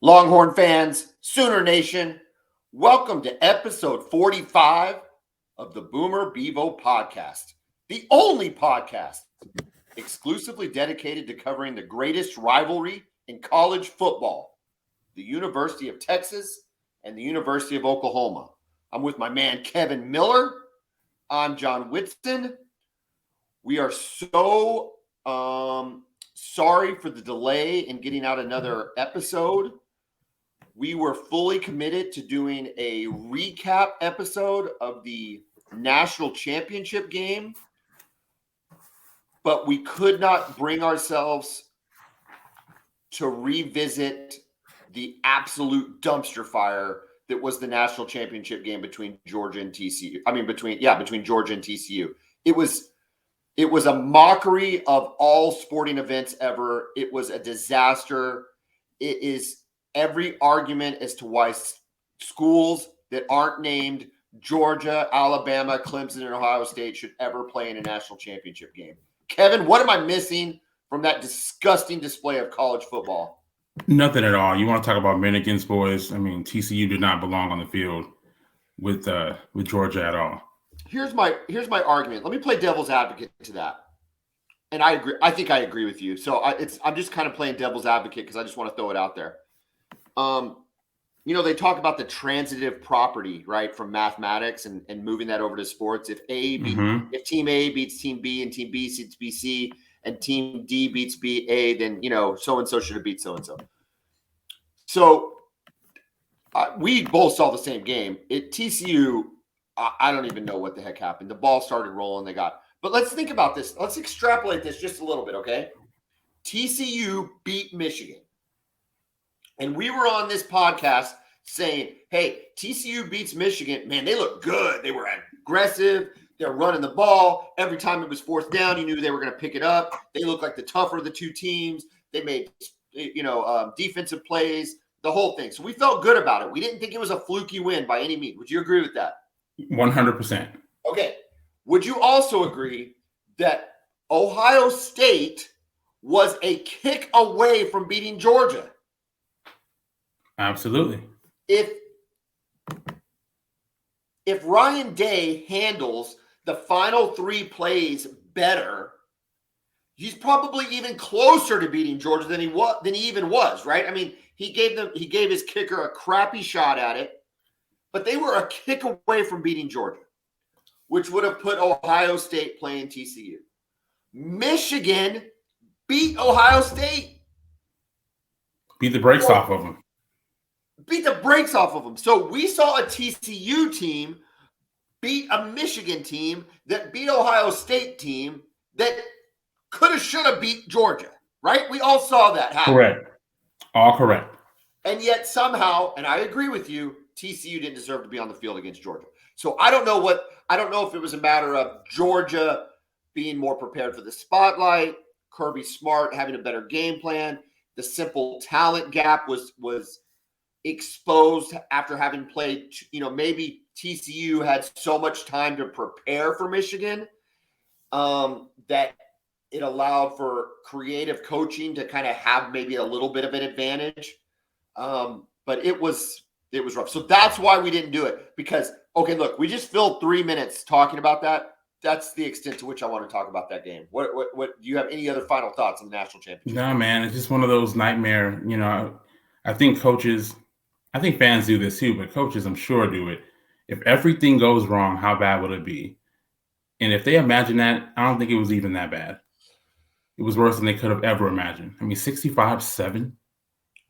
Longhorn fans, Sooner Nation, welcome to episode 45 of the Bevo Podcast, the only podcast exclusively dedicated to covering the greatest rivalry in college football, the University of Texas and the University of Oklahoma. I'm with my man, Kevin Miller. I'm John Whitson. We are so sorry for the delay in getting out another episode. We were fully committed to doing a recap episode of the national championship game, but we could not bring ourselves to revisit the absolute dumpster fire that was the national championship game between Georgia and TCU. Between Georgia and TCU. It was a mockery of all sporting events ever. It was a disaster. It is every argument as to why schools that aren't named Georgia, Alabama, Clemson, and Ohio State should ever play in a national championship game. Kevin, what am I missing from that disgusting display of college football? Nothing at all. You want to talk about men against boys? I mean, TCU did not belong on the field with Georgia at all. Here's my argument. Let me play devil's advocate to that. And I agree. I think I agree with you. So I'm just kind of playing devil's advocate because I just want to throw it out there. They talk about the transitive property, right, from mathematics and moving that over to sports. If if team A beats team B and team B beats BC and team D beats BA, then so and so should have beat so and so. So we both saw the same game. At TCU, I don't even know what the heck happened. The ball started rolling. But let's think about this. Let's extrapolate this just a little bit, okay? TCU beat Michigan. And we were on this podcast saying, hey, TCU beats Michigan. Man, they look good. They were aggressive. They're running the ball. Every time it was fourth down, you knew they were going to pick it up. They looked like the tougher of the two teams. They made, defensive plays, the whole thing. So we felt good about it. We didn't think it was a fluky win by any means. Would you agree with that? 100%. Okay. Would you also agree that Ohio State was a kick away from beating Georgia? Absolutely. If Ryan Day handles the final three plays better, he's probably even closer to beating Georgia than he even was, right? I mean, he gave his kicker a crappy shot at it, but they were a kick away from beating Georgia, which would have put Ohio State playing TCU. Michigan beat Ohio State. Beat the brakes off of them. So we saw a TCU team beat a Michigan team that beat Ohio State team that should have beat Georgia, right? We all saw that happen. Correct. All correct. And yet somehow, and I agree with you, TCU didn't deserve to be on the field against Georgia. So I don't know if it was a matter of Georgia being more prepared for the spotlight, Kirby Smart having a better game plan, the simple talent gap was exposed after having played, maybe TCU had so much time to prepare for Michigan that it allowed for creative coaching to kind of have maybe a little bit of an advantage. But it was rough. So that's why we didn't do it because, okay, look, we just filled 3 minutes talking about that. That's the extent to which I want to talk about that game. What do you have any other final thoughts on the national championship? No, man, it's just one of those nightmare, I think fans do this too, but coaches, I'm sure, do it. If everything goes wrong, how bad would it be? And if they imagine that, I don't think it was even that bad. It was worse than they could have ever imagined. I mean, 65-7.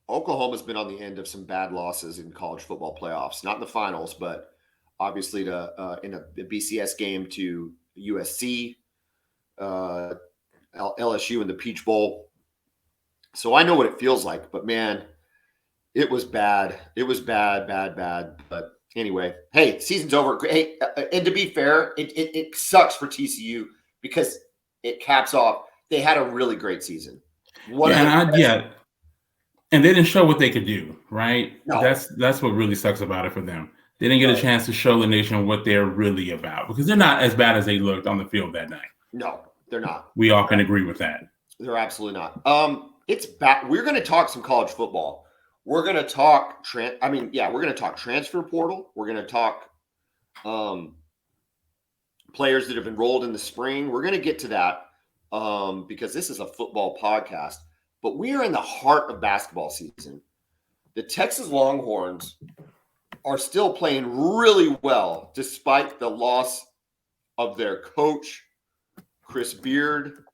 Oklahoma's been on the end of some bad losses in college football playoffs, not in the finals, but obviously in a BCS game to USC, LSU in the Peach Bowl. So I know what it feels like, but man, it was bad. It was bad. But anyway, hey, season's over. Hey, and to be fair, it sucks for TCU because it caps off. They had a really great season. And they didn't show what they could do, right? No. That's what really sucks about it for them. They didn't get a chance to show the nation what they're really about because they're not as bad as they looked on the field that night. No, they're not. We all can agree with that. They're absolutely not. It's back. We're going to talk some college football. we're going to talk. We're going to talk transfer portal. We're going to talk players that have enrolled in the spring. We're going to get to that because this is a football podcast. But we are in the heart of basketball season. The Texas Longhorns are still playing really well despite the loss of their coach, Chris Beard,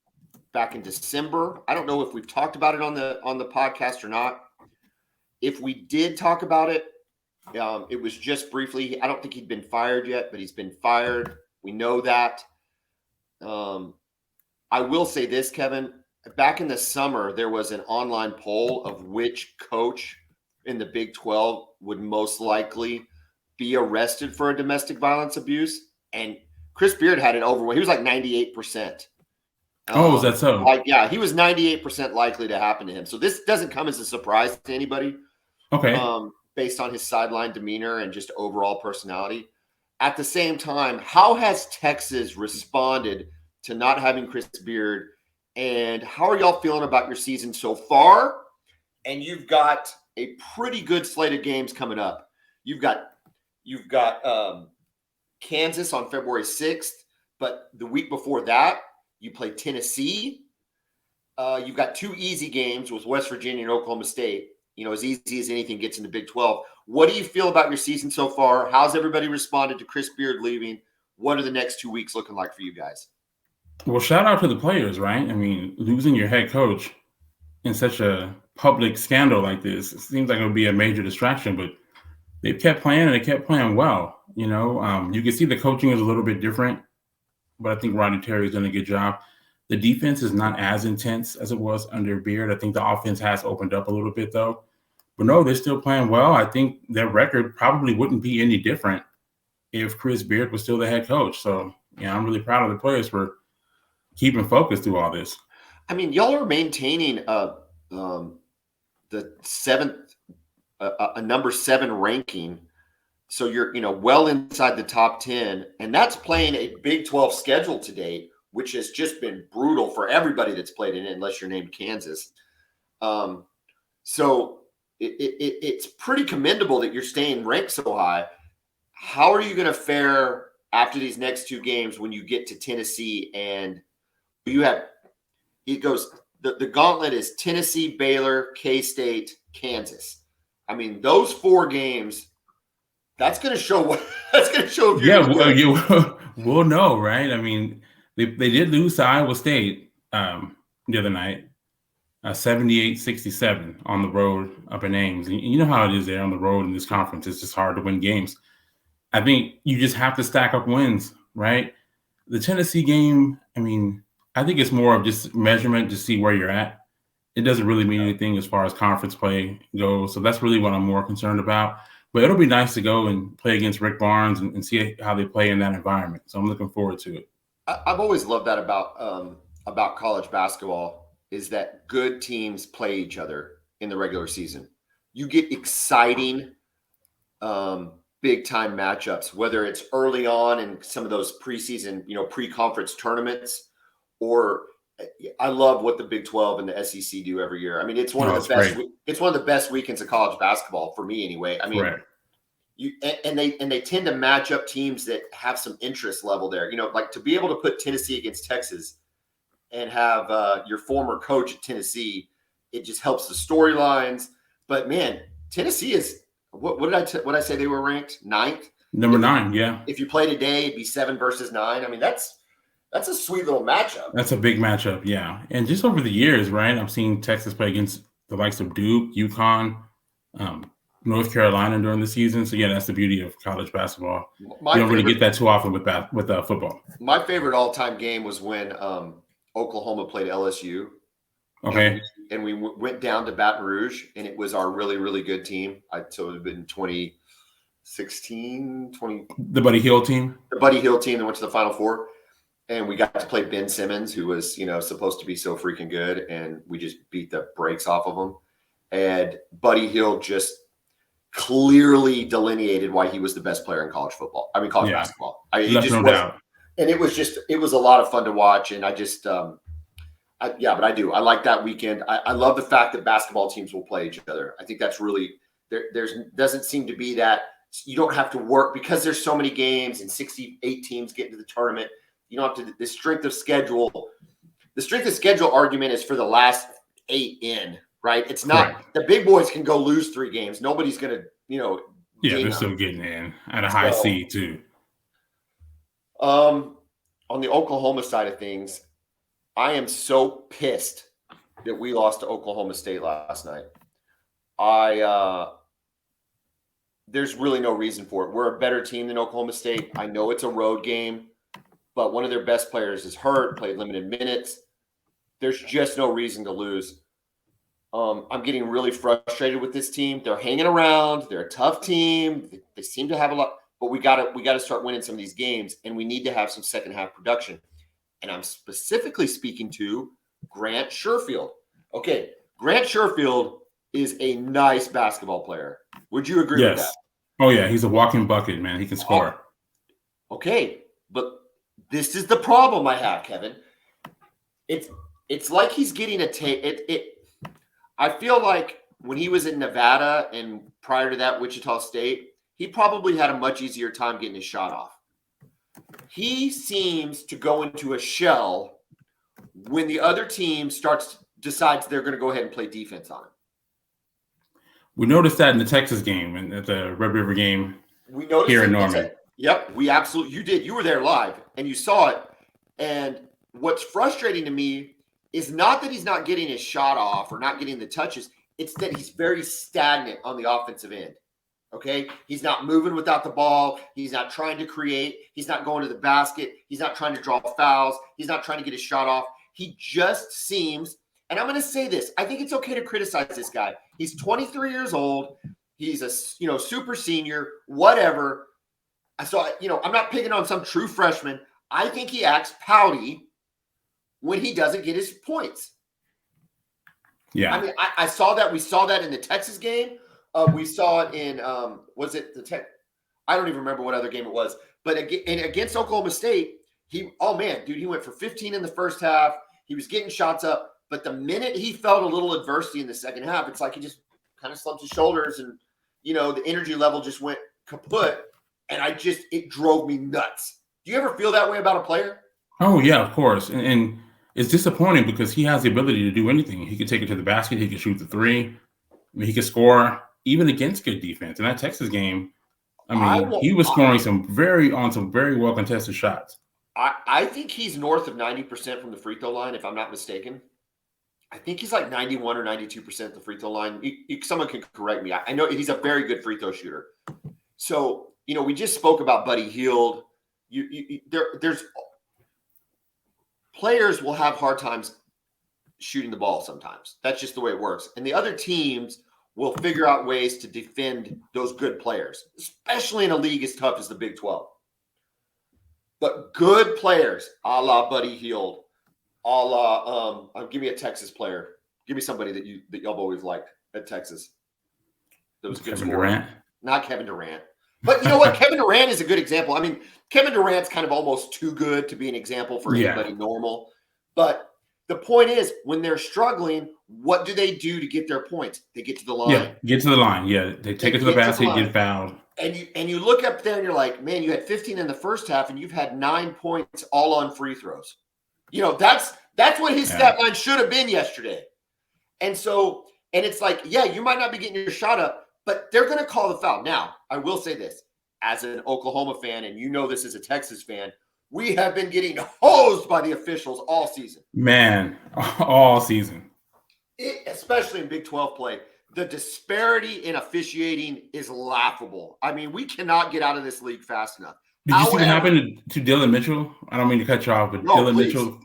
back in December. I don't know if we've talked about it on the podcast or not. If we did talk about it, it was just briefly. I don't think he'd been fired yet, but he's been fired. We know that. I will say this, Kevin. Back in the summer, there was an online poll of which coach in the Big 12 would most likely be arrested for a domestic violence abuse. And Chris Beard had it over. He was like 98%. Oh, is that so? He was 98% likely to happen to him. So this doesn't come as a surprise to anybody. Okay. Based on his sideline demeanor and just overall personality. At the same time, how has Texas responded to not having Chris Beard? And how are y'all feeling about your season so far? And you've got a pretty good slate of games coming up. You've got Kansas on February 6th, but the week before that, you play Tennessee. You've got 2 easy games with West Virginia and Oklahoma State. As easy as anything gets in the Big 12. What do you feel about your season so far? How's everybody responded to Chris Beard leaving? What are the next 2 weeks looking like for you guys? Well, shout out to the players, right? I mean, losing your head coach in such a public scandal like this, it seems like it would be a major distraction, but they've kept playing and they kept playing well. You can see the coaching is a little bit different, but I think Rodney Terry's done a good job. The defense is not as intense as it was under Beard. I think the offense has opened up a little bit, though. But no, they're still playing well. I think their record probably wouldn't be any different if Chris Beard was still the head coach. So, I'm really proud of the players for keeping focused through all this. I mean, y'all are maintaining the seventh, a number 7 ranking. So you're, well inside the top 10, and that's playing a Big 12 schedule to date, which has just been brutal for everybody that's played in it, unless you're named Kansas. So it's pretty commendable that you're staying ranked so high. How are you going to fare after these next 2 games when you get to Tennessee and the gauntlet is Tennessee, Baylor, K-State, Kansas. I mean, those 4 games, that's going to show if you're we'll know, right? I mean, they did lose to Iowa State the other night, 78-67 on the road up in Ames. And you know how it is there on the road in this conference. It's just hard to win games. I think you just have to stack up wins, right? The Tennessee game, I mean, I think it's more of just measurement to see where you're at. It doesn't really mean anything as far as conference play goes. So that's really what I'm more concerned about. But it'll be nice to go and play against Rick Barnes and see how they play in that environment. So I'm looking forward to it. I've always loved that about college basketball is that good teams play each other in the regular season. You get exciting big-time matchups, whether it's early on in some of those preseason, pre-conference tournaments, or I love what the Big 12 and the SEC do every year. I mean, it's one of the best. It's one of the best weekends of college basketball for me, anyway. I mean, they tend to match up teams that have some interest level there. Like to be able to put Tennessee against Texas and have your former coach at Tennessee, it just helps the storylines. But man, Tennessee is what did I say they were ranked? 9th? Number 9, yeah. If you play today, it'd be 7 versus 9. I mean, that's a sweet little matchup. That's a big matchup, yeah. And just over the years, right, I've seen Texas play against the likes of Duke, UConn, North Carolina during the season. So, yeah, that's the beauty of college basketball. You don't really get that too often with football. My favorite all-time game was when Oklahoma played LSU. Okay. And we went down to Baton Rouge, and it was our really, really good team. So it would have been 2016, The Buddy Hield team? The Buddy Hield team that went to the Final Four. And we got to play Ben Simmons, who was, supposed to be so freaking good. And we just beat the brakes off of him. And Buddy Hield just clearly delineated why he was the best player in college football. I mean, college basketball. No doubt. And it was a lot of fun to watch. And I But I do. I like that weekend. I love the fact that basketball teams will play each other. I think that's really there's doesn't seem to be that you don't have to work because there's so many games and 68 teams get into the tournament. You don't have to the strength of schedule. The strength of schedule argument is for the last 8 in, right? It's not the big boys can go lose 3 games. Nobody's going to, Yeah, they're still getting in at a high seed too. On the Oklahoma side of things, I am so pissed that we lost to Oklahoma State last night. There's really no reason for it. We're a better team than Oklahoma State. I know it's a road game, but one of their best players is hurt, played limited minutes. There's just no reason to lose. I'm getting really frustrated with this team. They're hanging around. They're a tough team. They seem to have a lot, but we got to start winning some of these games, and we need to have some second half production. And I'm specifically speaking to Grant Sherfield. Okay, Grant Sherfield is a nice basketball player. Would you agree with that? Oh, yeah. He's a walking bucket, man. He can score. Okay, but this is the problem I have, Kevin. It's like he's getting a tape. I feel like when he was in Nevada and prior to that, Wichita State, he probably had a much easier time getting his shot off. He seems to go into a shell when the other team decides they're going to go ahead and play defense on him. We noticed that in the Texas game and at the Red River game here in Norman. Yep, you did. You were there live and you saw it. And what's frustrating to me is not that he's not getting his shot off or not getting the touches. It's that he's very stagnant on the offensive end. Okay? He's not moving without the ball. He's not trying to create. He's not going to the basket. He's not trying to draw fouls. He's not trying to get his shot off. He just seems, and I'm going to say this, I think it's okay to criticize this guy. He's 23 years old. He's a super senior, whatever. So, I'm not picking on some true freshman. I think he acts pouty when he doesn't get his points. Yeah. I mean, I saw that. We saw that in the Texas game. We saw it in, was it the Tech? I don't even remember what other game it was. But against Oklahoma State, he went for 15 in the first half. He was getting shots up. But the minute he felt a little adversity in the second half, it's like he just kind of slumped his shoulders and, the energy level just went kaput. And it drove me nuts. Do you ever feel that way about a player? Oh, yeah, of course. And it's disappointing because he has the ability to do anything. He can take it to the basket. He can shoot the three. He can score even against good defense. In that Texas game, he was scoring some very well contested shots. I think he's north of 90% from the free throw line, if I'm not mistaken. I think he's like 91 or 92% at the free throw line. Someone can correct me. I know he's a very good free throw shooter. So, we just spoke about Buddy Hield. There's players will have hard times shooting the ball sometimes. That's just the way it works. And the other teams will figure out ways to defend those good players, especially in a league as tough as the Big 12. But good players, a la Buddy Hield, a la give me a Texas player. Give me somebody that y'all always liked at Texas. That was good. Kevin Durant. Not Kevin Durant. But you know what? Kevin Durant is a good example. I mean, Kevin Durant's kind of almost too good to be an example for anybody normal. But the point is, when they're struggling, what do they do to get their points? They get to the line. Yeah, get to the line. Yeah, they take it to the basket, get fouled. And you look up there and you're like, man, you had 15 in the first half and you've had 9 points all on free throws. That's what his stat line should have been yesterday. And it's like, yeah, you might not be getting your shot up, but they're going to call the foul. Now, I will say this. As an Oklahoma fan, and this as a Texas fan, we have been getting hosed by the officials all season. Man, all season. Especially in Big 12 play. The disparity in officiating is laughable. I mean, we cannot get out of this league fast enough. Did you see what happened to Dylan Mitchell? I don't mean to cut you off, but Dylan Mitchell,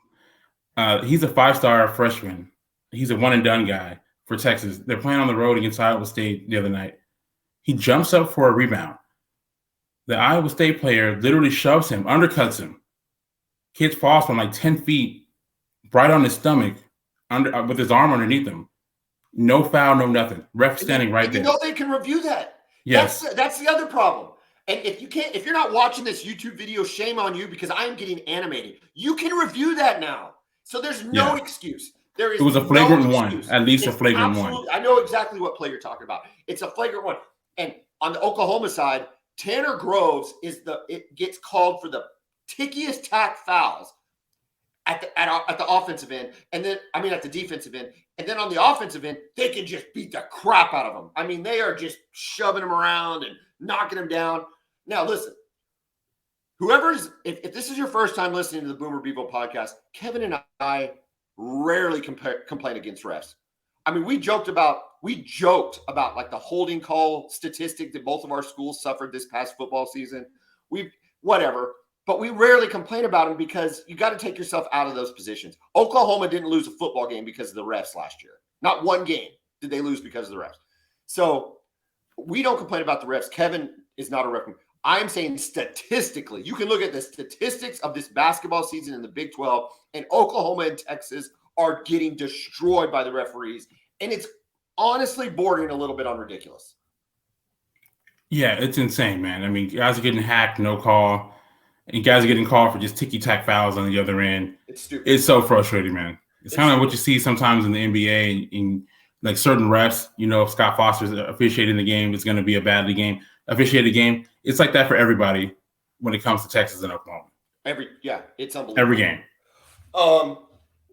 he's a 5-star freshman. He's a one-and-done guy for Texas. They're playing on the road against Iowa State the other night. He jumps up for a rebound. The Iowa State player literally shoves him, undercuts him. Kid falls from like 10 feet, right on his stomach, with his arm underneath him. No foul, no nothing. Ref standing right there. They can review that. Yes. That's the other problem. And if you're not watching this YouTube video, shame on you because I am getting animated. You can review that now. So there's no excuse. There is it was a flagrant one, at least a flagrant one. I know exactly what play you're talking about. It's a flagrant one. And on the Oklahoma side, Tanner Groves it gets called for the tickiest tack fouls at the offensive end, and then at the defensive end, and then on the offensive end, they can just beat the crap out of them. I mean, they are just shoving them around and knocking them down. Now, listen, if this is your first time listening to the Boomer Bevo podcast, Kevin and I rarely complain against refs. I mean, we joked about like the holding call statistic that both of our schools suffered this past football season. But we rarely complain about them because you got to take yourself out of those positions. Oklahoma didn't lose a football game because of the refs last year. Not one game did they lose because of the refs. So we don't complain about the refs. Kevin is not a ref. I'm saying statistically, you can look at the statistics of this basketball season in the Big 12, and Oklahoma and Texas are getting destroyed by the referees. And it's honestly bordering a little bit on ridiculous. Yeah, it's insane, man. I mean, guys are getting hacked, no call. And guys are getting called for just ticky-tack fouls on the other end. It's stupid. It's so frustrating, man. It's kind of what you see sometimes in the NBA in like certain refs. You know, if Scott Foster's officiating the game, it's going to be a badly officiated game. It's like that for everybody when it comes to Texas and Oklahoma. It's unbelievable. Every game.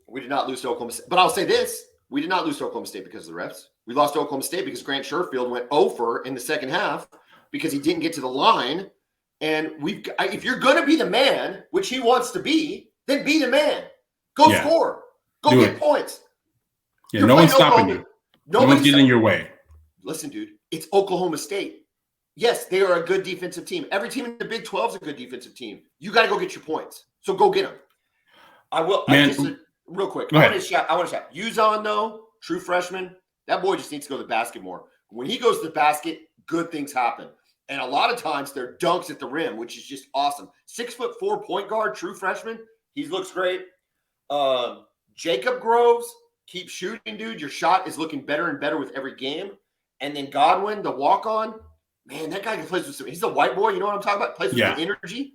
We did not lose to Oklahoma State. But I'll say this. We did not lose to Oklahoma State because of the refs. We lost to Oklahoma State because Grant Sherfield went 0 in the second half because he didn't get to the line. And if you're going to be the man, which he wants to be, then be the man. Go score. Go get points. Yeah, no one's stopping you. No one's getting in your way. Listen, dude, it's Oklahoma State. Yes, they are a good defensive team. Every team in the Big 12 is a good defensive team. You got to go get your points. So go get them. I will. Real quick. I want to shout. Uzon, though, true freshman, that boy just needs to go to the basket more. When he goes to the basket, good things happen. And a lot of times they're dunks at the rim, which is just awesome. 6'4" point guard, true freshman. He looks great. Jacob Groves, keep shooting, dude. Your shot is looking better and better with every game. And then Godwin, the walk-on, man, that guy can play with he's a white boy. You know what I'm talking about? Plays with the energy.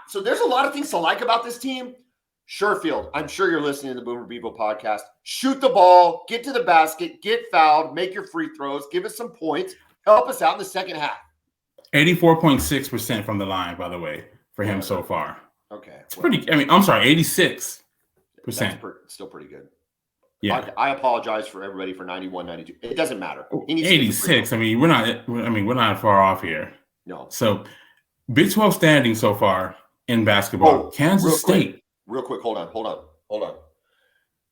So there's a lot of things to like about this team. Sherfield, I'm sure you're listening to the Boomer Bevo podcast. Shoot the ball, get to the basket, get fouled, make your free throws, give us some points, help us out in the second half. 84.6% from the line, by the way, for him so far. Okay. It's pretty – I'm sorry, 86%. That's still pretty good. Yeah. I apologize for everybody for 91, 92. It doesn't matter. 86. We're not far off here. No. So, Big 12 standing so far in basketball. Kansas State. Real quick, hold on.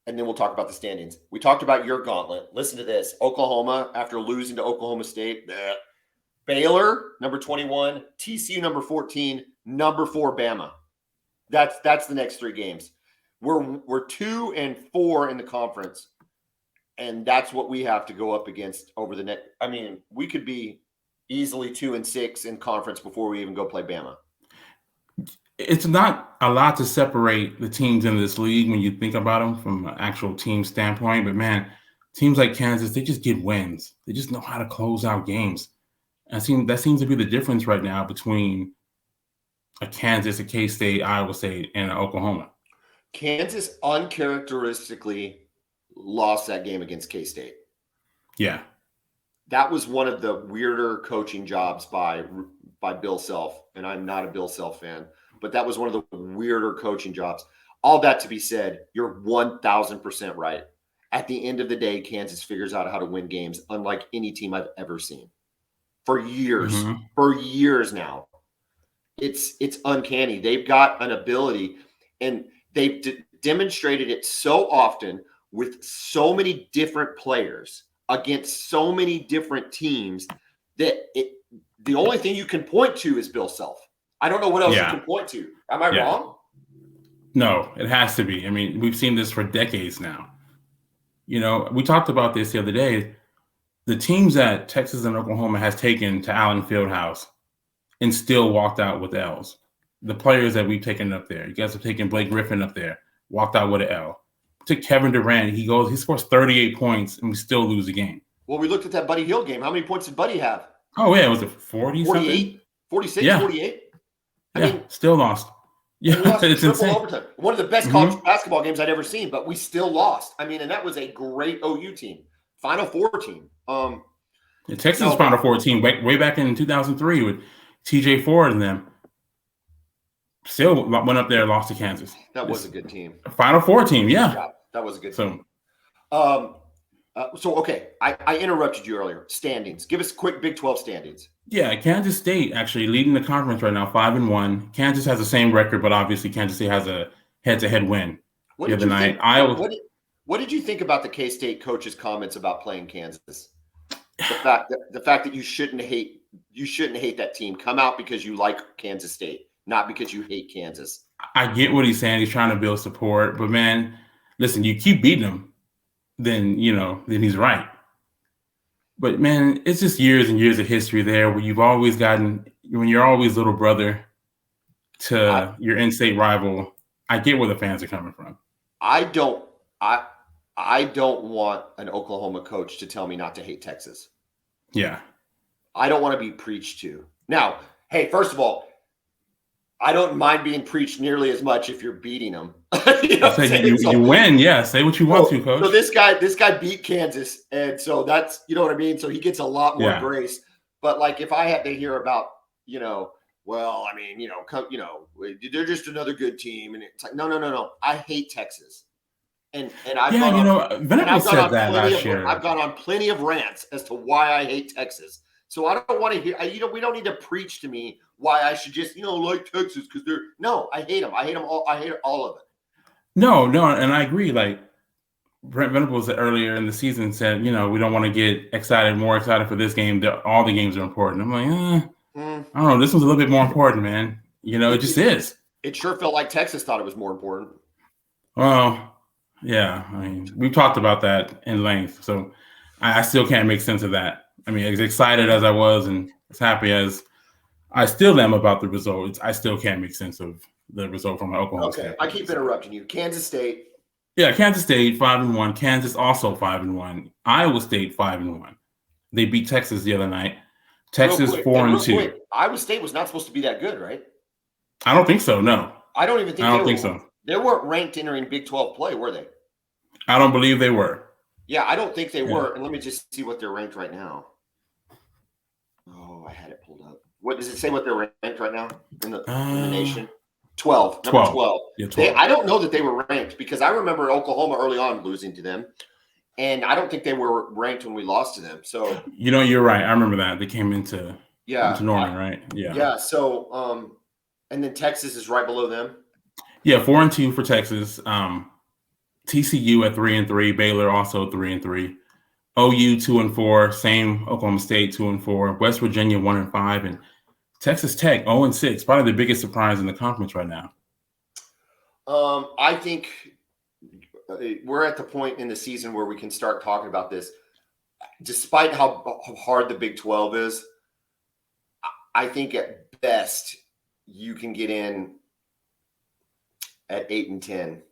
And then we'll talk about the standings. We talked about your gauntlet. Listen to this. Oklahoma, after losing to Oklahoma State, Baylor, number 21, TCU, number 14, number 4, Bama. That's the next 3 games. We're 2 and 4 in the conference, and that's what we have to go up against over the next. I mean, we could be easily 2 and 6 in conference before we even go play Bama. It's not a lot to separate the teams in this league when you think about them from an actual team standpoint. But, man, teams like Kansas, they just get wins. They just know how to close out games. That seems to be the difference right now between a Kansas, a K-State, Iowa State, and Oklahoma. Kansas uncharacteristically lost that game against K-State. Yeah. That was one of the weirder coaching jobs by Bill Self, and I'm not a Bill Self fan. But that was one of the weirder coaching jobs. All that to be said, you're 1,000% right. At the end of the day, Kansas figures out how to win games unlike any team I've ever seen. For years. Mm-hmm. For years now. It's uncanny. They've got an ability, and they've demonstrated it so often with so many different players against so many different teams that the only thing you can point to is Bill Self. I don't know what else you can point to. Am I wrong? No, it has to be. I mean, we've seen this for decades now. You know, we talked about this the other day. The teams that Texas and Oklahoma has taken to Allen Fieldhouse and still walked out with L's. The players that we've taken up there. You guys have taken Blake Griffin up there, walked out with an L. We took Kevin Durant. He scores 38 points, and we still lose the game. Well, we looked at that Buddy Hield game. How many points did Buddy have? Oh, yeah. Was it 40 48? 46, yeah. 48? I mean, still lost. Yeah, And we lost in it's triple insane. overtime. One of the best college basketball games I'd ever seen, but we still lost. I mean, and that was a great OU team, Final Four team. Texas Final Four team way back in 2003 with TJ Ford and them. Still went up there and lost to Kansas. That was a good team. Final Four team, yeah. That was a good team. Okay, I interrupted you earlier. Standings. Give us quick Big 12 standings. Yeah, Kansas State actually leading the conference right now, 5-1. Kansas has the same record, but obviously Kansas State has a head-to-head win the other night. What did you think about the K-State coach's comments about playing Kansas? The fact that you shouldn't hate that team. Come out because you like Kansas State, not because you hate Kansas. I get what he's saying. He's trying to build support, but man, listen, you keep beating him, then he's right. But man, it's just years and years of history there where you're always little brother to your in-state rival. I get where the fans are coming from. I don't want an Oklahoma coach to tell me not to hate Texas. Yeah. I don't want to be preached to. Now, hey, first of all, I don't mind being preached nearly as much if you're beating them. You win, yeah. Say what you want to, coach. So this guy beat Kansas, and so that's what I mean. So he gets a lot more grace. But like, if I had to hear about, they're just another good team, and it's like, no. I hate Texas, and Venables said that last year. I've gone on plenty of rants as to why I hate Texas. So I don't want to hear. We don't need to preach to me why I should just like Texas because I hate them. I hate them all. I hate all of it. No, and I agree. Like Brent Venables earlier in the season said, we don't want to get more excited for this game. All the games are important. I'm like, I don't know. This one's a little bit more important, man. It just is. It sure felt like Texas thought it was more important. Well, yeah. I mean, we've talked about that in length, so I still can't make sense of that. I mean, as excited as I was and as happy as I still am about the result, I still can't make sense of the result from Oklahoma State. I keep interrupting you. Kansas State. Yeah, Kansas State 5-1. Kansas also 5-1. Iowa State 5-1. They beat Texas the other night. Texas 4-2. Iowa State was not supposed to be that good, right? I don't think so. No. I don't think so. They weren't ranked entering Big 12 play, were they? I don't believe they were. Yeah, I don't think they were. And let me just see what they're ranked right now. Oh, I had it pulled up. What does it say? What they're ranked right now in the nation? 12. Number 12. Yeah, 12. I don't know that they were ranked because I remember Oklahoma early on losing to them, and I don't think they were ranked when we lost to them. So you're right. I remember that they came into Norman, right? Yeah. Yeah. So and then Texas is right below them. Yeah, 4-2 for Texas. TCU at 3-3. Baylor also 3-3. OU 2-4, same Oklahoma State 2-4, West Virginia 1-5, and Texas Tech 0-6. Probably the biggest surprise in the conference right now. I think we're at the point in the season where we can start talking about this. Despite how hard the Big 12 is, I think at best you can get in at 8-10.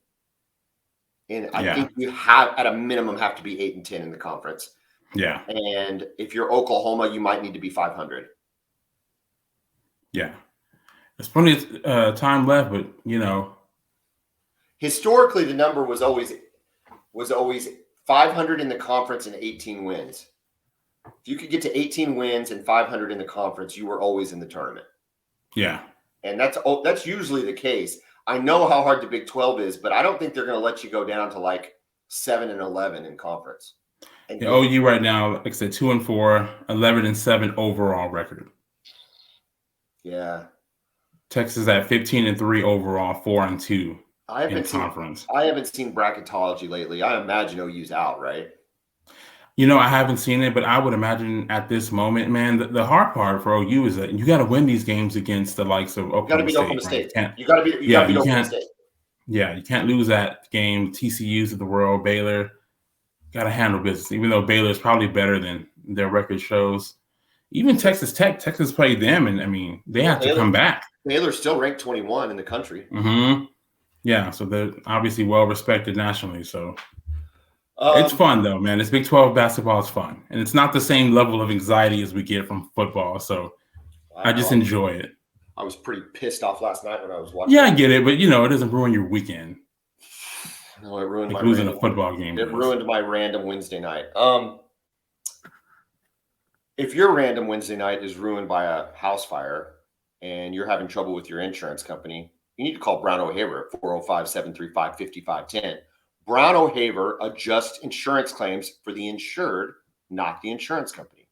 And I think you have, at a minimum, have to be 8-10 in the conference. Yeah. And if you're Oklahoma, you might need to be 500. Yeah. There's plenty of time left, but historically the number was always 500 in the conference and 18 wins. If you could get to 18 wins and 500 in the conference, you were always in the tournament. Yeah. And that's usually the case. I know how hard the Big 12 is, but I don't think they're going to let you go down to like 7-11 in conference. And OU right now, like I said, 2-4, 11-7 overall record. Yeah. Texas at 15-3 overall, 4-2 in conference. I haven't seen bracketology lately. I imagine OU's out, right? I haven't seen it, but I would imagine at this moment, man, the hard part for OU is that you got to win these games against the likes of Oklahoma State. You got to beat Oklahoma State. Yeah, you can't lose that game. TCU's of the world, Baylor, got to handle business, even though Baylor is probably better than their record shows. Even Texas played them, and I mean, they have to come back. Baylor's still ranked 21 in the country. Mm-hmm. Yeah, so they're obviously well respected nationally. So it's fun though, man. It's Big 12 basketball is fun, and it's not the same level of anxiety as we get from football. So I just enjoy it. I was pretty pissed off last night when I was watching. Yeah, I get it, but it doesn't ruin your weekend. No, it ruined like my losing a football game. It ruined my random Wednesday night. If your random Wednesday night is ruined by a house fire and you're having trouble with your insurance company, you need to call Brown O'Haver at 405-735-5510. Brown O'Haver adjusts insurance claims for the insured, not the insurance company.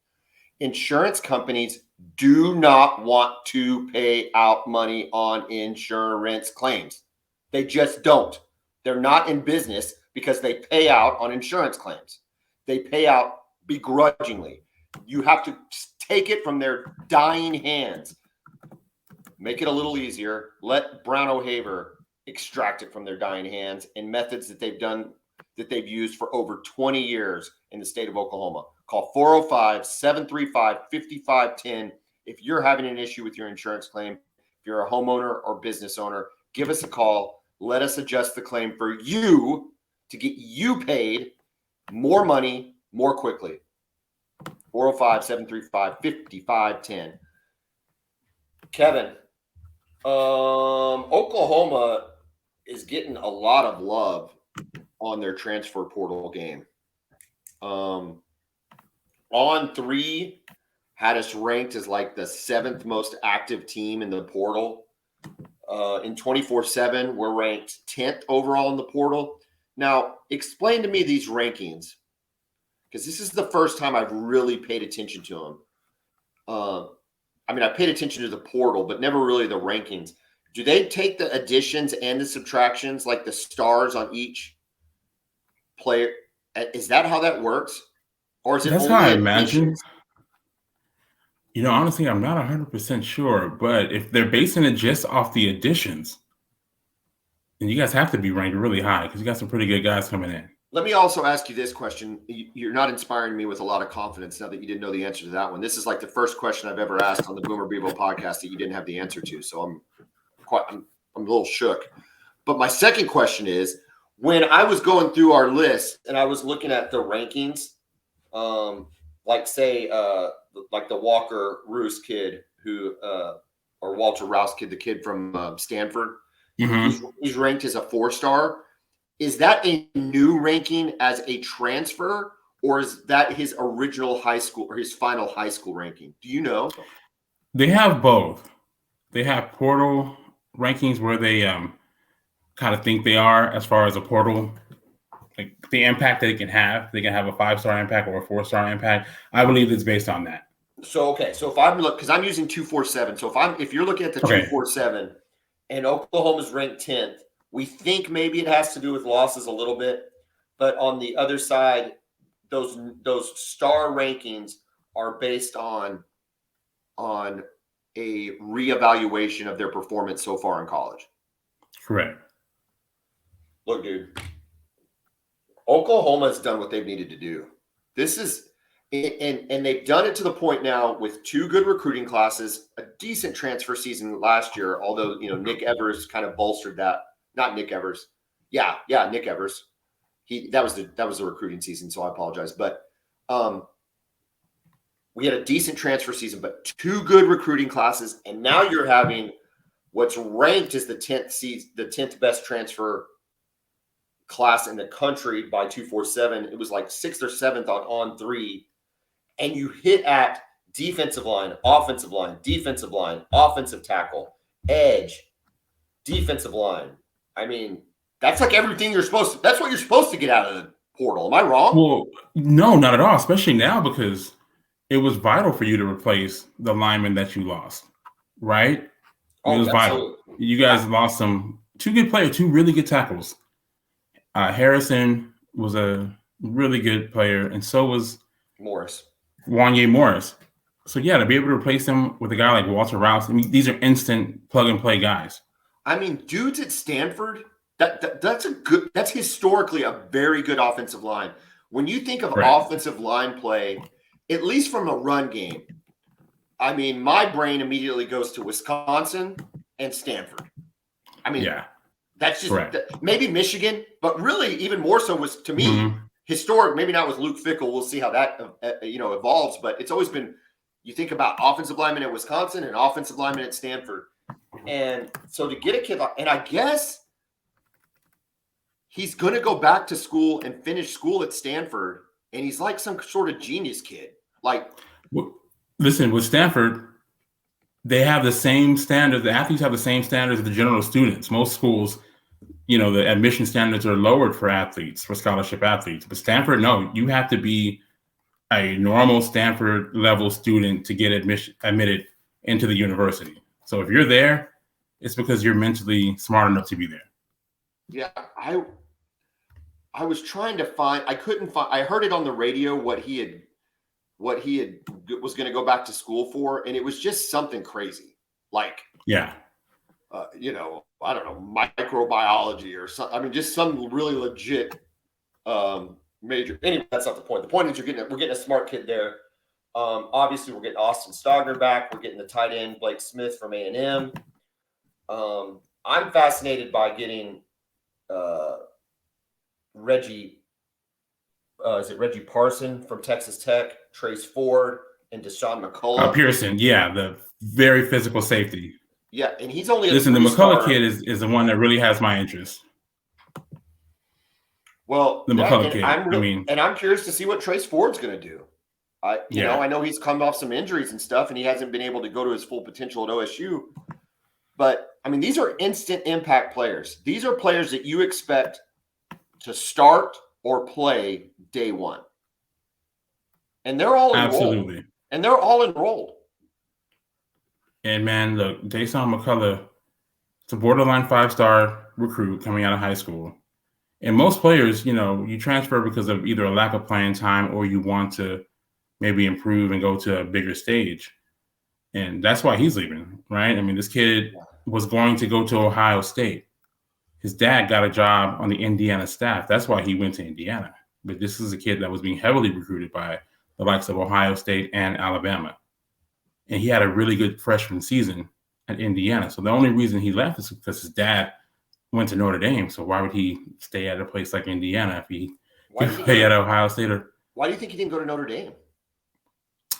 Insurance companies do not want to pay out money on insurance claims. They just don't. They're not in business because they pay out on insurance claims. They pay out begrudgingly. You have to take it from their dying hands. Make it a little easier. Let Brown O'Haver extract it from their dying hands and methods that they've used for over 20 years in the state of Oklahoma. Call 405-735-5510 if you're having an issue with your insurance claim. If you're a homeowner or business owner, give us a call. Let us adjust the claim for you to get you paid more money more quickly. 405-735-5510. Kevin, Oklahoma is getting a lot of love on their transfer portal game. On3 had us ranked as like the 7th most active team in the portal. In 24/7, we're ranked 10th overall in the portal. Now, explain to me these rankings, because this is the first time I've really paid attention to them. I paid attention to the portal, but never really the rankings. Do they take the additions and the subtractions, like the stars on each player? Is that how that works? Or is it That's only how I imagine. additions? Honestly, I'm not 100% sure, but if they're basing it just off the additions, then you guys have to be ranked really high because you got some pretty good guys coming in. Let me also ask you this question. You're not inspiring me with a lot of confidence now that you didn't know the answer to that one. This is like the first question I've ever asked on the Boomer Bevo podcast that you didn't have the answer to. So I'm a little shook. But my second question is, when I was going through our list and I was looking at the rankings, like the Walker Roos kid or Walter Rouse kid, the kid from Stanford, he's ranked as a 4-star. Is that a new ranking as a transfer, or is that his original high school or his final high school ranking? Do you know? They have both. They have portal rankings where they kind of think they are as far as a portal, like the impact that it can have. They can have a 5-star impact or a 4-star impact. I believe it's based on that. So, okay. So if because I'm using 247. So if you're looking at the 247 and Oklahoma's ranked 10th, we think maybe it has to do with losses a little bit, but on the other side, those star rankings are based on a reevaluation of their performance so far in college. Correct. Look, dude, Oklahoma's done what they've needed to do. This is, and they've done it to the point now with 2 good recruiting classes, a decent transfer season last year, although Nick Evers kind of bolstered that. Not Nick Evers. Yeah, Nick Evers. That was the recruiting season, so I apologize. But we had a decent transfer season, but 2 good recruiting classes, and now you're having what's ranked as the 10th best transfer class in the country by 247. It was like 6th or 7th on 3, and you hit at defensive line, offensive line, defensive line, offensive tackle, edge, defensive line. That's like everything that's what you're supposed to get out of the portal. Am I wrong? Well, no, not at all, especially now because it was vital for you to replace the lineman that you lost, right? It was vital. You guys lost 2 good players, 2 really good tackles. Harrison was a really good player, and so was Wanye Morris. So, to be able to replace him with a guy like Walter Rouse, these are instant plug-and-play guys. Dudes at Stanford, that's historically a very good offensive line. When you think of offensive line play, at least from a run game, my brain immediately goes to Wisconsin and Stanford. That's just maybe Michigan, but really even more so was to me historic. Maybe not with Luke Fickell. We'll see how that evolves. But it's always been, you think about offensive linemen at Wisconsin and offensive linemen at Stanford. And so to get a kid and I guess he's going to go back to school and finish school at Stanford, and he's like some sort of genius kid. Like, listen, with Stanford, they have the same standards. The athletes have the same standards as the general students. Most schools, the admission standards are lowered for athletes, for scholarship athletes. But Stanford, no, you have to be a normal Stanford level student to get admitted into the university. So if you're there, it's because you're mentally smart enough to be there. Yeah, I was trying to find. I couldn't find. I heard it on the radio what he was going to go back to school for, and it was just something crazy. Like, yeah, I don't know, microbiology or something. I mean, just some really legit major. Anyway, that's not the point. The point is we're getting a smart kid there. Obviously, we're getting Austin Stogner back. We're getting the tight end Blake Smith from A&M. I'm fascinated by getting Reggie. Is it Reggie Parson from Texas Tech, Trace Ford, and Deshaun McCullough? Pearson, yeah, the very physical safety. Yeah, and he's only the McCullough kid is the one that really has my interest. Well, the McCullough kid. I'm curious to see what Trace Ford's going to do. I know he's come off some injuries and stuff, and he hasn't been able to go to his full potential at OSU. But I mean, these are instant impact players. These are players that you expect to start or play day one. And they're all enrolled. Absolutely. And they're all enrolled. And man, look, Dason McCullough, it's a borderline 5-star recruit coming out of high school. And most players, you transfer because of either a lack of playing time or you want to maybe improve and go to a bigger stage. And that's why he's leaving, right? I mean, this kid was going to go to Ohio State. His dad got a job on the Indiana staff. That's why he went to Indiana. But this is a kid that was being heavily recruited by the likes of Ohio State and Alabama. And he had a really good freshman season at Indiana. So the only reason he left is because his dad went to Notre Dame. So why would he stay at a place like Indiana if he could play at Ohio State? Why do you think he didn't go to Notre Dame?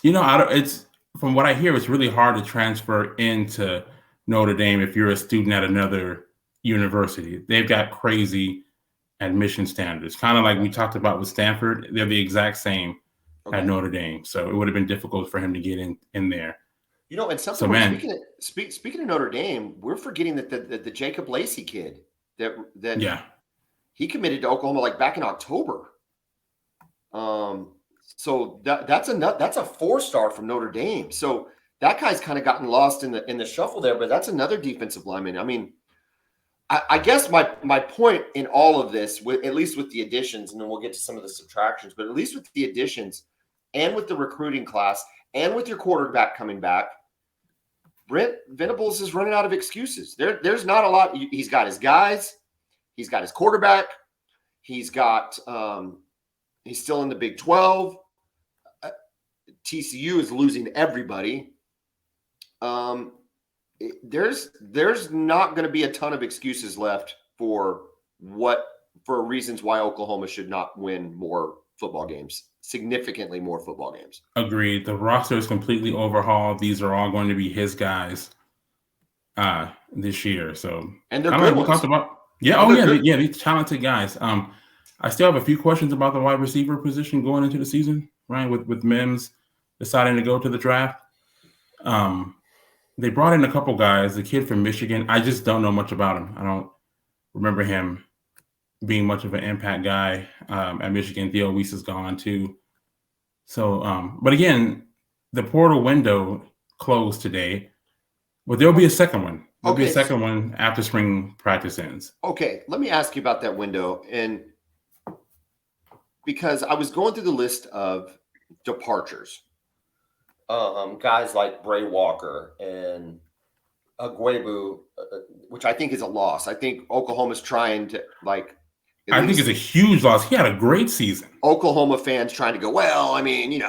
It's from what I hear, it's really hard to transfer into Notre Dame if you're a student at another university. They've got crazy admission standards, kind of like we talked about with Stanford. They're the exact same at Notre Dame. So it would have been difficult for him to get in there. And something. Speaking of Notre Dame, we're forgetting that the Jacob Lacey kid that he committed to Oklahoma back in October. So that's a 4-star from Notre Dame. So that guy's kind of gotten lost in the shuffle there, but that's another defensive lineman. I mean, I guess my point in all of this, at least with the additions, and then we'll get to some of the subtractions, but at least with the additions and with the recruiting class and with your quarterback coming back, Brent Venables is running out of excuses. There's not a lot. He's got his guys. He's got his quarterback. He's got he's still in the Big 12. TCU is losing everybody. There's not going to be a ton of excuses left for reasons why Oklahoma should not win more football games, significantly more football games. Agreed. The roster is completely overhauled. These are all going to be his guys this year. So, and they're good ones. These talented guys. I still have a few questions about the wide receiver position going into the season, right? With Mims deciding to go to the draft. They brought in a couple guys. The kid from Michigan, I just don't know much about him. I don't remember him being much of an impact guy at Michigan. Theo Weiss is gone too. So, but again, the portal window closed today, but there'll be a second one. There'll be a second one after spring practice ends. Okay, let me ask you about that window. And because I was going through the list of departures, guys like Bray Walker and Agwebu, which I think is a loss. I think Oklahoma's trying to I think it's a huge loss. He had a great season. Oklahoma fans trying to go, well, I mean,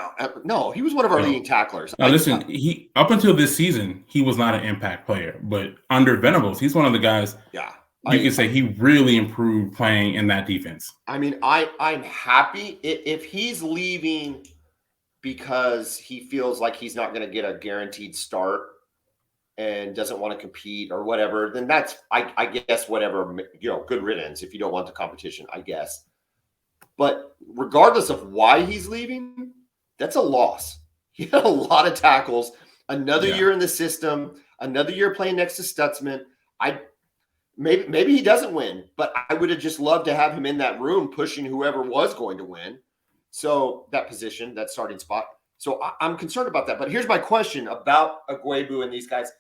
no, he was one of our leading tacklers. Now, listen, he up until this season, he was not an impact player, but under Venables, he's one of the guys. Yeah. You can say he really improved playing in that defense. I mean, I'm happy if he's leaving because he feels like he's not going to get a guaranteed start. and doesn't want to compete or whatever, then that's, I guess, whatever, good riddance if you don't want the competition, I guess. But regardless of why he's leaving, that's a loss. He had a lot of tackles, another year in the system, another year playing next to Stutzman. Maybe he doesn't win, but I would have just loved to have him in that room pushing whoever was going to win. So that position, that starting spot. So I'm concerned about that. But here's my question about Ugwoegbu and these guys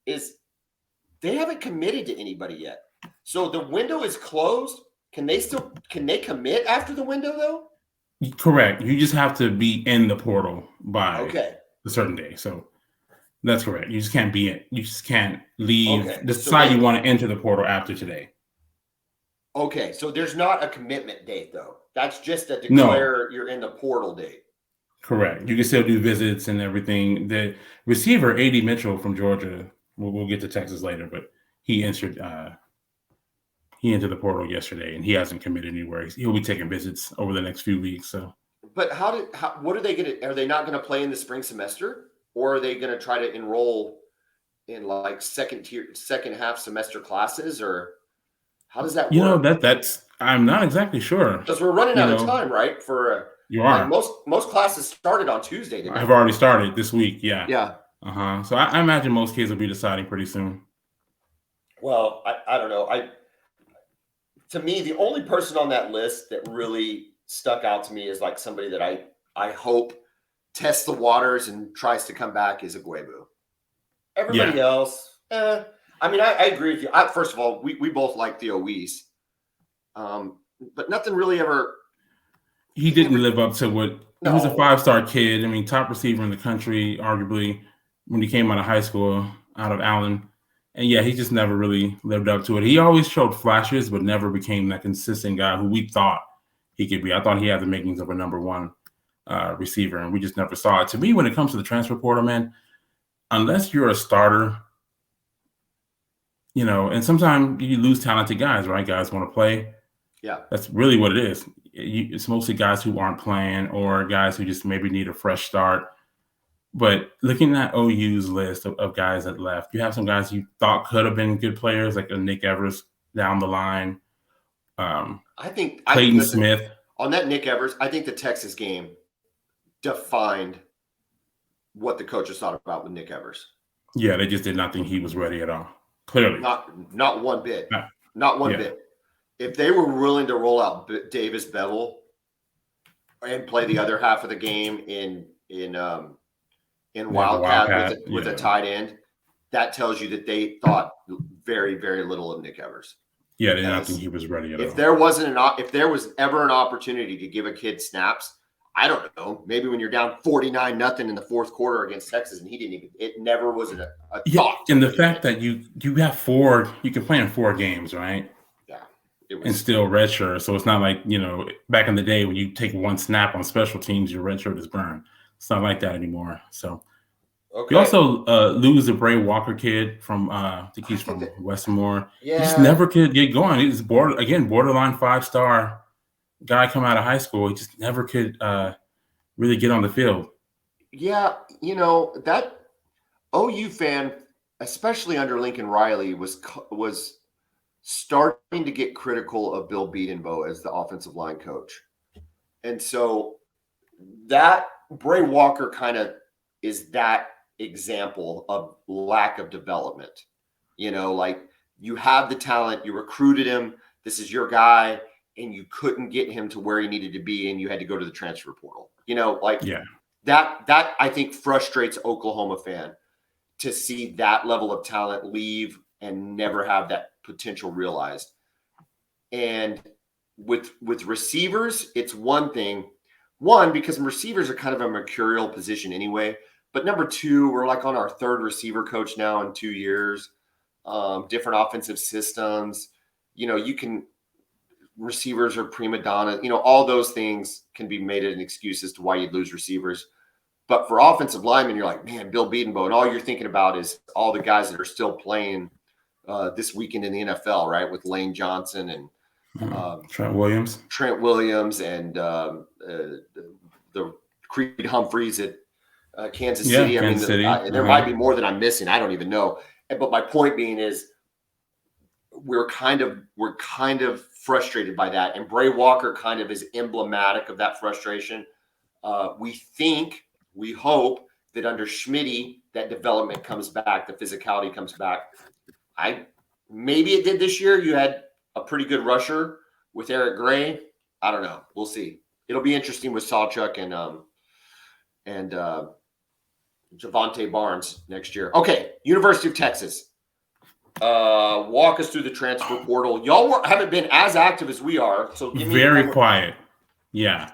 is they haven't committed to anybody yet. So the window is closed. Can they commit after the window though? Correct. You just have to be in the portal by a certain day. So that's correct. You just can't be in. You just can't leave. Decide you want to enter the portal after today. Okay. So there's not a commitment date though. That's just a declare you're in the portal date. Correct. You can still do visits and everything. The receiver, A.D. Mitchell from Georgia, we'll get to Texas later, but he entered the portal yesterday, and he hasn't committed anywhere. He'll be taking visits over the next few weeks. So, but what are they going to? Are they not going to play in the spring semester, or are they going to try to enroll in like second half semester classes, or how does that work? That's I'm not exactly sure because we're running out of time, right? For you are most classes started on Tuesday. Didn't I've already started this week. Yeah. Yeah. So I imagine most kids will be deciding pretty soon. Well, I don't know. To me, the only person on that list that really stuck out to me is like somebody that I hope tests the waters and tries to come back is Ugwoegbu. Everybody else, I mean, I agree with you. First of all, we both like Theo Weiss, but nothing really ever. He didn't live up to what. He was a 5-star kid. I mean, top receiver in the country, arguably, when he came out of high school, out of Allen. And he just never really lived up to it. He always showed flashes, but never became that consistent guy who we thought he could be. I thought he had the makings of a number one receiver, and we just never saw it. To me, when it comes to the transfer portal, man, unless you're a starter, and sometimes you lose talented guys, right? Guys want to play. Yeah. That's really what it is. It's mostly guys who aren't playing or guys who just maybe need a fresh start. But looking at OU's list of guys that left, you have some guys you thought could have been good players, like a Nick Evers down the line. I think Clayton Smith. On that Nick Evers, I think the Texas game defined what the coaches thought about with Nick Evers. Yeah, they just did not think he was ready at all. Clearly. Not one bit. Not one bit. If they were willing to roll out Davis Bevel and play the other half of the game in Wildcat with a tight end, that tells you that they thought very, very little of Nick Evers. Yeah, they did not think he was ready at all. If there was ever an opportunity to give a kid snaps, I don't know, maybe when you're down 49-0 in the fourth quarter against Texas, and he didn't even. It never was a thought. And the fact that you have you can play in 4 games, right? Yeah, and still redshirt. So it's not like back in the day when you take one snap on special teams, your red shirt is burned. It's not like that anymore. So you also lose the Bray Walker kid from I think he's from Westmore. Yeah. He just never could get going. He's borderline 5-star guy come out of high school. He just never could really get on the field. Yeah, that OU fan, especially under Lincoln Riley, was starting to get critical of Bill Bedenbaugh as the offensive line coach. And so that Bray Walker kind of is that example of lack of development. Like you have the talent, you recruited him, this is your guy, and you couldn't get him to where he needed to be, and you had to go to the transfer portal. That I think frustrates Oklahoma fan to see that level of talent leave and never have that potential realized. And with receivers, it's one thing. One, because receivers are kind of a mercurial position anyway. But number two, we're like on our 3rd receiver coach now in 2 years. Different offensive systems. Receivers are prima donna. All those things can be made an excuse as to why you'd lose receivers. But for offensive linemen, you're like, man, Bill Bedenbaugh, and all you're thinking about is all the guys that are still playing this weekend in the NFL, right? With Lane Johnson and Trent Williams, and the Creed Humphreys at Kansas City. Kansas City. There might be more that I'm missing. I don't even know. But my point being is, we're kind of frustrated by that, and Bray Walker kind of is emblematic of that frustration. We hope that under Schmitty, that development comes back, the physicality comes back. Maybe it did this year. You had a pretty good rusher with Eric Gray. I don't know. We'll see. It'll be interesting with Sawchuk and Javonte Barnes next year. Okay, University of Texas. Walk us through the transfer portal. Y'all haven't been as active as we are, so give me very quiet. Yeah,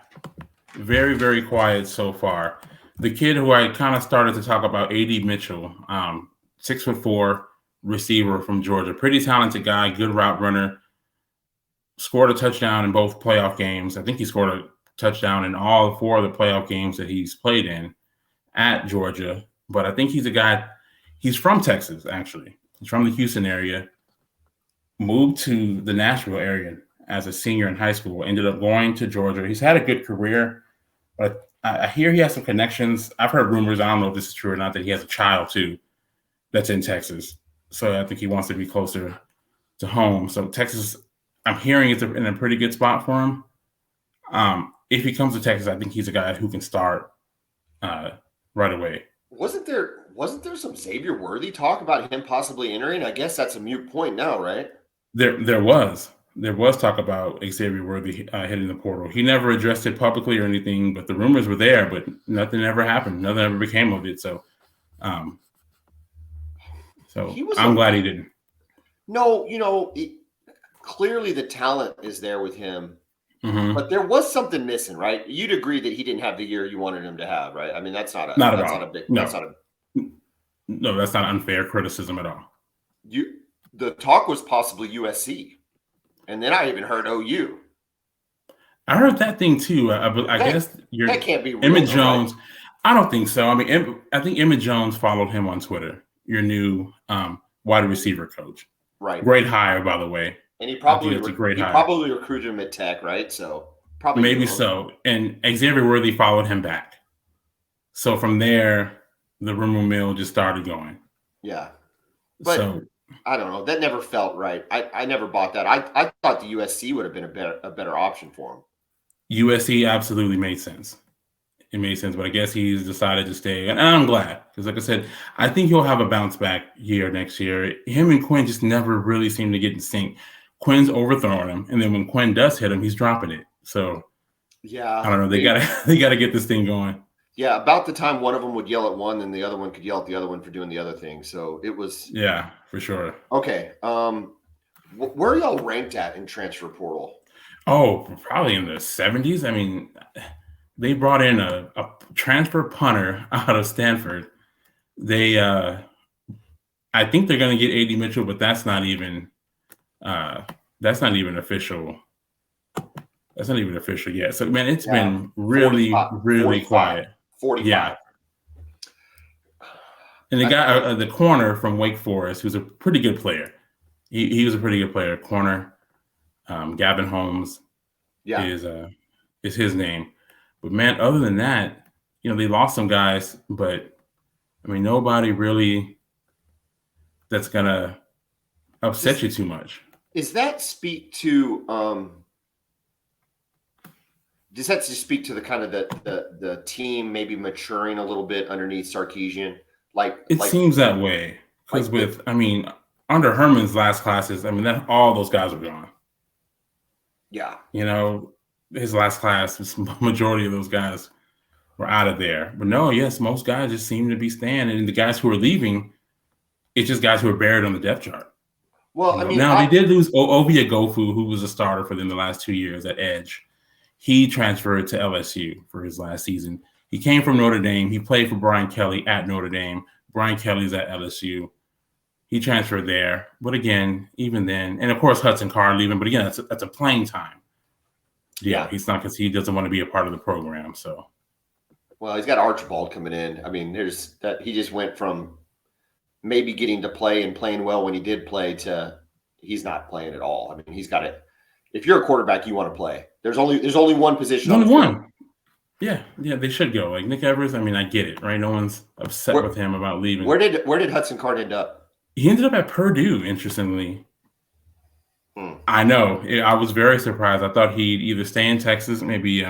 very, very quiet so far. The kid who I kind of started to talk about, A.D. Mitchell, 6'4" receiver from Georgia, pretty talented guy, good route runner. Scored a touchdown in both playoff games. I think he scored a touchdown in all 4 of the playoff games that he's played in at Georgia. But I think he's a guy. He's from Texas, actually. He's from the Houston area. Moved to the Nashville area as a senior in high school. Ended up going to Georgia. He's had a good career, but I hear he has some connections. I've heard rumors, I don't know if this is true or not, that he has a child too that's in Texas. So I think he wants to be closer to home. So Texas, I'm hearing it's in a pretty good spot for him. If he comes to Texas, I think he's a guy who can start right away. Wasn't there some Xavier Worthy talk about him possibly entering? I guess that's a moot point now, right? There was talk about Xavier Worthy hitting the portal. He never addressed it publicly or anything, but the rumors were there, but nothing ever happened. Nothing ever became of it. So, I'm glad he didn't. No, clearly the talent is there with him, but there was something missing, right? You'd agree that he didn't have the year you wanted him to have, right? I mean, that's not unfair criticism at all. The talk was possibly USC, and then I even heard OU. I heard that thing too. I guess that can't be real, Emmett Jones. Right? I don't think so. I mean, I think Emmett Jones followed him on Twitter. Your new wide receiver coach, right? Great hire, by the way. And he probably recruited him at Tech, right? So probably maybe so. And Xavier Worthy followed him back. So from there, the rumor mill just started going. Yeah, but I don't know. That never felt right. I never bought that. I thought the USC would have been a better option for him. USC absolutely made sense. It made sense, but I guess he's decided to stay. And I'm glad, because like I said, I think he'll have a bounce back year next year. Him and Quinn just never really seem to get in sync. Quinn's overthrowing him, and then when Quinn does hit him, he's dropping it. So yeah, I don't know. They gotta get this thing going. Yeah, about the time one of them would yell at one, and the other one could yell at the other one for doing the other thing. So it was. Yeah, for sure. Okay, where are y'all ranked at in transfer portal? Oh, probably in the 70s. I mean, they brought in a transfer punter out of Stanford. They, I think they're going to get A.D. Mitchell, but that's not even official. That's not even official yet. So, man, it's been really, 45, quiet. 45. Yeah. And the guy, the corner from Wake Forest, who's a pretty good player. He was a pretty good player. Corner, Gavin Holmes is his name. But, man, other than that, they lost some guys, but, I mean, nobody really that's going to upset you too much. Does that speak to does that just speak to the kind of the team maybe maturing a little bit underneath Sarkisian? It seems that way. Because under Herman's last classes, all those guys are gone. Yeah. His last class, majority of those guys were out of there. But most guys just seem to be staying. And the guys who are leaving, it's just guys who are buried on the depth chart. Well, they did lose Ovia Gofu, who was a starter for them the last 2 years at edge. He transferred to LSU for his last season. He came from Notre Dame. He played for Brian Kelly at Notre Dame. Brian Kelly's at LSU. He transferred there. But again, even then, and of course Hudson Card leaving, but again, that's a playing time. Yeah, he's not, because he doesn't want to be a part of the program. So, well, he's got Archibald coming in. There's that. He just went from maybe getting to play and playing well when he did play to he's not playing at all. He's got it. If you're a quarterback, you want to play. There's only one position. Only one. Yeah, they should go. Like Nick Evers, I mean, I get it, right? No one's upset with him about leaving. Where did Hudson Card end up? He ended up at Purdue, interestingly. I know. I was very surprised. I thought he'd either stay in Texas, maybe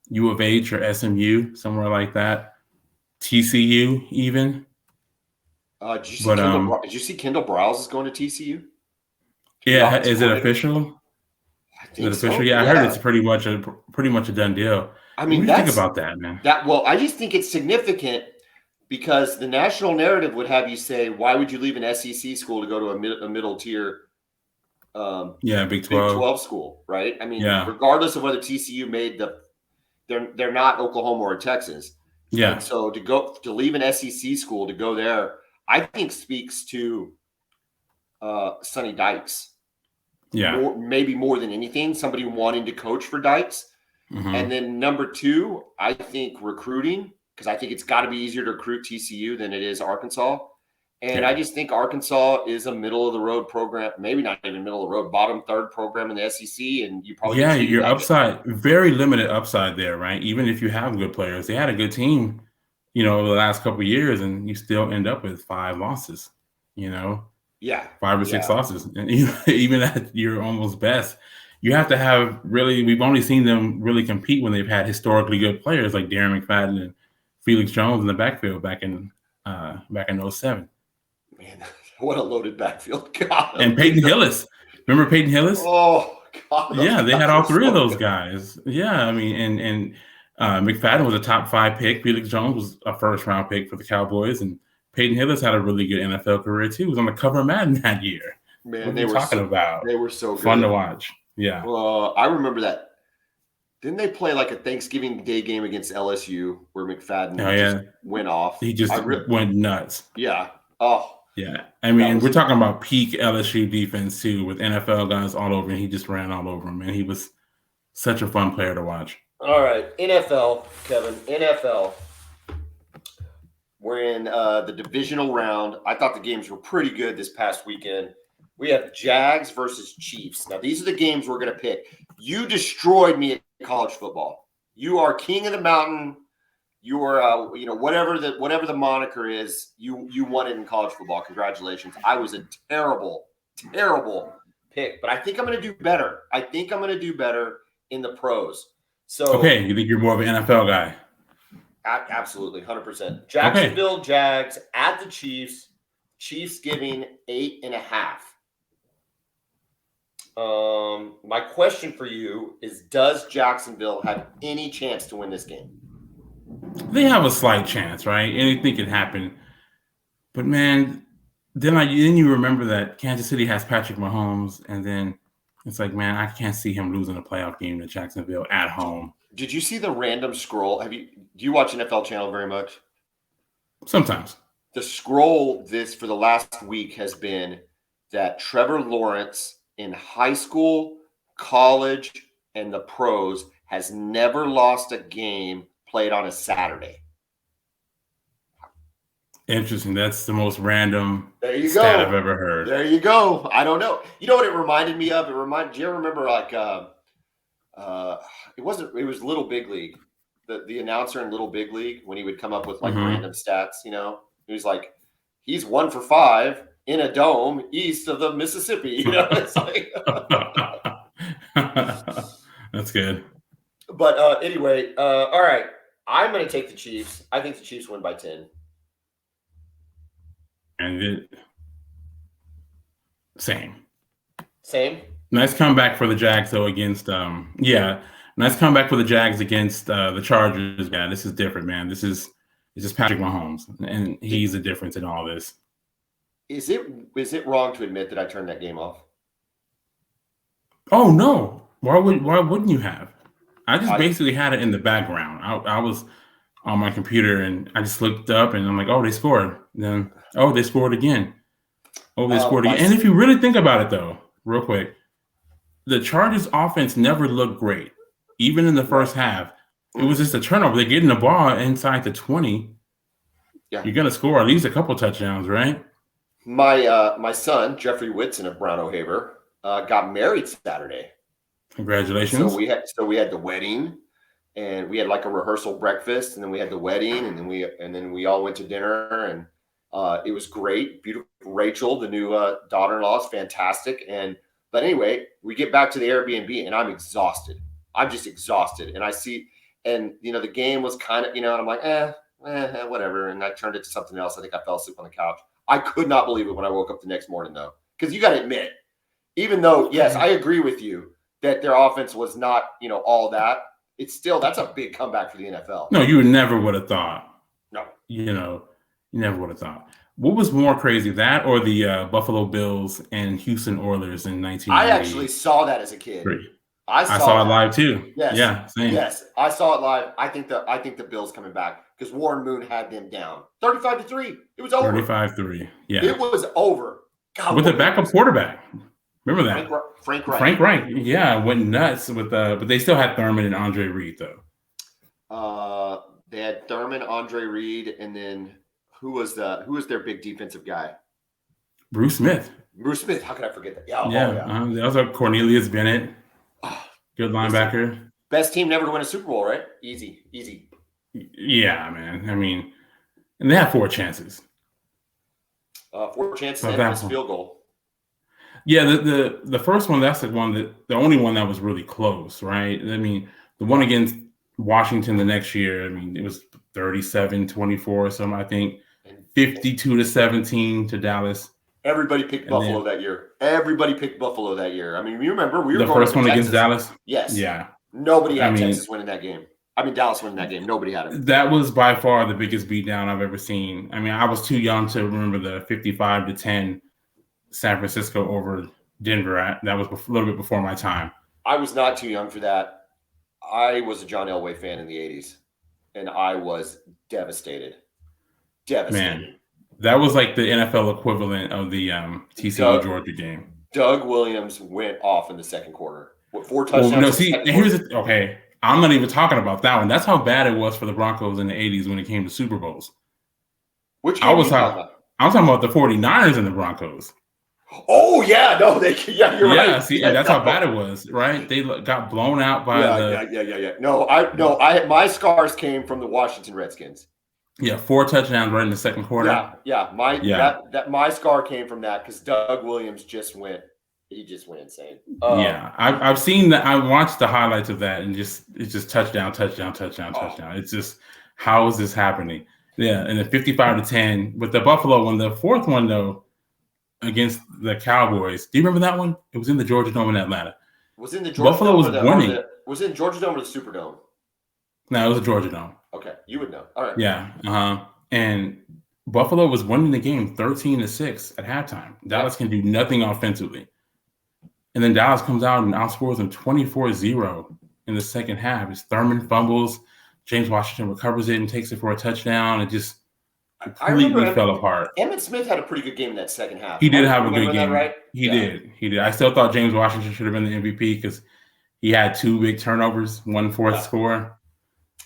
U of H or SMU, somewhere like that. TCU, even. Did you see Kendall Briles is going to TCU? Yeah, is it official? I think so. Official? Yeah, I heard it's pretty much a done deal. I mean, what do you think about that, man? I just think it's significant because the national narrative would have you say, why would you leave an SEC school to go to a middle tier Big 12 school, right? I mean, regardless of whether TCU made they're not Oklahoma or Texas. Yeah. And so to leave an SEC school to go there, I think speaks to Sonny Dykes. Yeah. Maybe more than anything, somebody wanting to coach for Dykes. Mm-hmm. And then number two, I think recruiting, because I think it's got to be easier to recruit TCU than it is Arkansas. And I just think Arkansas is a middle-of-the-road program, maybe not even middle of the road, bottom third program in the SEC, and you probably your upside, very limited upside there, right? Even if you have good players, they had a good team, over the last couple of years, and you still end up with 5 losses, 5 or 6 losses, and even at your almost best, you have to have really. We've only seen them really compete when they've had historically good players like Darren McFadden and Felix Jones in the backfield back in 2007. Man, what a loaded backfield. God. And Peyton Hillis. Remember Peyton Hillis? Oh, God. Yeah, they had all 3 of those guys. Yeah, I mean, and McFadden was a top 5 pick. Felix Jones was a first-round pick for the Cowboys. And Peyton Hillis had a really good NFL career, too. He was on the cover of Madden that year. Man, what are you talking about? They were so good. Fun to watch. Yeah. I remember that. Didn't they play like a Thanksgiving Day game against LSU where McFadden just went off? He just went nuts. Yeah. Oh. Yeah. I mean, we're talking about peak LSU defense, too, with NFL guys all over, and he just ran all over him, and he was such a fun player to watch. All right. NFL, Kevin. NFL. We're in the divisional round. I thought the games were pretty good this past weekend. We have Jags versus Chiefs. Now, these are the games we're going to pick. You destroyed me at college football. You are king of the mountain. You are, whatever the moniker is, you won it in college football. Congratulations. I was a terrible, terrible pick, but I think I'm going to do better. I think I'm going to do better in the pros. So okay, you think you're more of an NFL guy? Absolutely, 100%. Jacksonville Jags at the Chiefs. Chiefs giving 8.5. My question for you is: does Jacksonville have any chance to win this game? They have a slight chance, right? Anything can happen. But man, then you remember that Kansas City has Patrick Mahomes, and then it's like, man, I can't see him losing a playoff game to Jacksonville at home. Did you see the random scroll? Do you watch NFL Channel very much? Sometimes. The scroll for the last week has been that Trevor Lawrence in high school, college, and the pros has never lost a game played on a Saturday. Interesting. That's the most random stat I've ever heard. There you go. I don't know. You know what it reminded me of? Do you ever remember it was Little Big League. The announcer in Little Big League, when he would come up with random stats, he was like, he's 1 for 5 in a dome east of the Mississippi. It's like that's good. But anyway, all right. I'm going to take the Chiefs. I think the Chiefs win by 10. And same. Nice comeback for the Jags, though, against nice comeback for the Jags against the Chargers. Yeah, this is different, man. It's just Patrick Mahomes, and he's the difference in all this. Is it wrong to admit that I turned that game off? Oh no! Why wouldn't you have? I just basically had it in the background. I was on my computer and I just looked up and I'm like, oh, they scored. Then, oh, they scored again. Oh, they scored again. And if you really think about it, though, real quick, the Chargers offense never looked great, even in the first half. It was just a turnover. They're getting the ball inside the 20. Yeah. You're going to score at least a couple touchdowns, right? My son, Jeffrey Whitson of Brown O'Haver, got married Saturday. Congratulations. So we had the wedding. and we had like a rehearsal breakfast, and then we had the wedding, and then we all went to dinner, and it was great. Beautiful Rachel, the new daughter-in-law, is fantastic. But anyway, we get back to the Airbnb, and I'm exhausted. I'm just exhausted, and I see, and the game was kind of, and I'm like, whatever, and I turned it to something else. I think I fell asleep on the couch. I could not believe it when I woke up the next morning, though, because you got to admit, even though, yes, I agree with you that their offense was not, all that. It's still, that's a big comeback for the NFL. No, you never would have thought. No. You never would have thought. What was more crazy, that or the Buffalo Bills and Houston Oilers in 1990? I actually saw that as a kid. I saw it live too. Yes. Yeah, same. Yes, I saw it live. I think the Bills coming back because Warren Moon had them down 35-3. It was over. 35-3. Yeah, it was over. God, with the backup quarterback. Remember that? Frank Reich. Frank Reich. Yeah, went nuts with but they still had Thurman and Andre Reed though. They had Thurman, Andre Reed, and then who was their big defensive guy? Bruce Smith. How could I forget that? Yeah. They also had Cornelius Bennett. Good linebacker. Best team never to win a Super Bowl, right? Easy. Yeah, man. I mean, and they had 4 chances. 4 chances and a field goal. Yeah, the first one, that's the only one that was really close, right? I mean, the one against Washington the next year, I mean, it was 37-24 or something, I think. 52-17 to Dallas. Everybody picked Buffalo that year. I mean, you remember we were the going first one Texas. against Dallas? Yes. Yeah. Nobody had Texas winning that game. I mean, Dallas winning that game. Nobody had it. That was by far the biggest beatdown I've ever seen. I mean, I was too young to remember the 55-10 San Francisco over Denver. That was a little bit before my time. I was not too young for that. I was a John Elway fan in the 80s, and I was devastated. Man, that was like the NFL equivalent of the TCU Georgia game. Doug Williams went off in the second quarter. With 4 touchdowns. Okay. I'm not even talking about that one. That's how bad it was for the Broncos in the 80s when it came to Super Bowls. Which game I was talking about the 49ers and the Broncos. Oh, yeah. No, you're right. Yeah, see, and that's how bad it was, right? They got blown out by Yeah. No, my scars came from the Washington Redskins. Yeah, 4 touchdowns right in the second quarter. My scar came from that because Doug Williams just went insane. I've seen that. I watched the highlights of that, and it's just touchdown. It's just, how is this happening? Yeah, and the 55-10 with the Buffalo one, the fourth one though, against the Cowboys. Do you remember that one? It was in the Georgia Dome in Atlanta. Was in the Georgia Buffalo Dome was winning. Was it in Georgia Dome or the Superdome? No, it was the Georgia Dome. Okay, you would know. All right. Yeah. And Buffalo was winning the game 13-6 at halftime. Dallas can do nothing offensively. And then Dallas comes out and outscores them 24-0 in the second half. It's Thurman fumbles. James Washington recovers it and takes it for a touchdown. It just completely fell apart. Emmitt Smith had a pretty good game in that second half. He did have a good game. Right? He did. I still thought James Washington should have been the MVP because he had 2 big turnovers, 1 fourth score.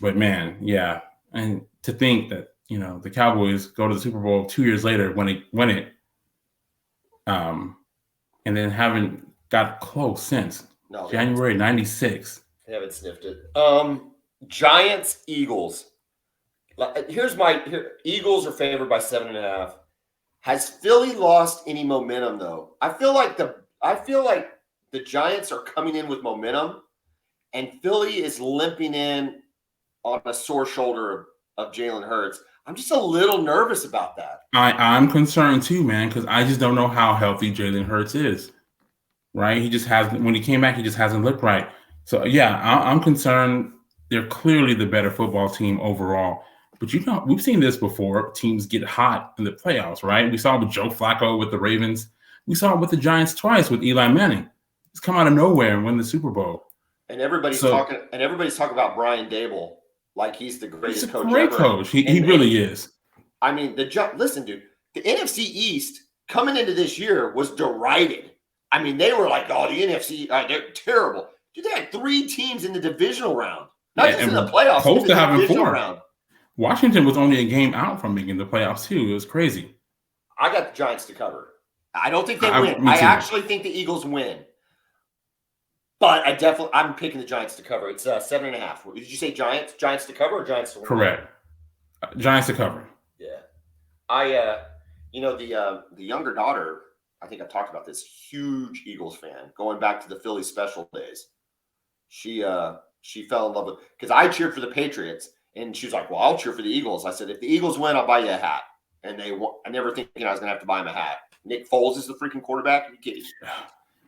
But man, yeah. And to think that, the Cowboys go to the Super Bowl 2 years later when it, and then haven't got close since January 96. I haven't sniffed it. Giants, Eagles. Eagles are favored by 7.5. Has Philly lost any momentum though? I feel like the Giants are coming in with momentum, and Philly is limping in on a sore shoulder of Jalen Hurts. I'm just a little nervous about that. I'm concerned too, man, because I just don't know how healthy Jalen Hurts is. Right? He just hasn't. When he came back, he just hasn't looked right. So yeah, I'm concerned. They're clearly the better football team overall. But we've seen this before. Teams get hot in the playoffs, right? We saw it with Joe Flacco with the Ravens. We saw it with the Giants twice with Eli Manning. He's come out of nowhere and win the Super Bowl. And everybody's talking about Brian Dable like he's the greatest coach ever. He's a great coach. He really is. I mean, listen, dude, the NFC East coming into this year was derided. I mean, they were like, oh, the NFC, they're terrible. Dude, they had 3 teams in the divisional round. Not just in the playoffs, close in to the having divisional 4. round. Washington was only a game out from making the playoffs, too. It was crazy. I got the Giants to cover. I don't think they win. I actually think the Eagles win. But I'm picking the Giants to cover. It's 7.5. Did you say Giants? Giants to cover or Giants to win? Correct. Giants to cover. Yeah. I the younger daughter, I think I've talked about this, huge Eagles fan, going back to the Philly special days. She fell in love with, because I cheered for the Patriots, and she was like, well, I'll cheer for the Eagles. I said, if the Eagles win, I'll buy you a hat. And I never thinking I was going to have to buy him a hat. Nick Foles is the freaking quarterback. Are you kidding?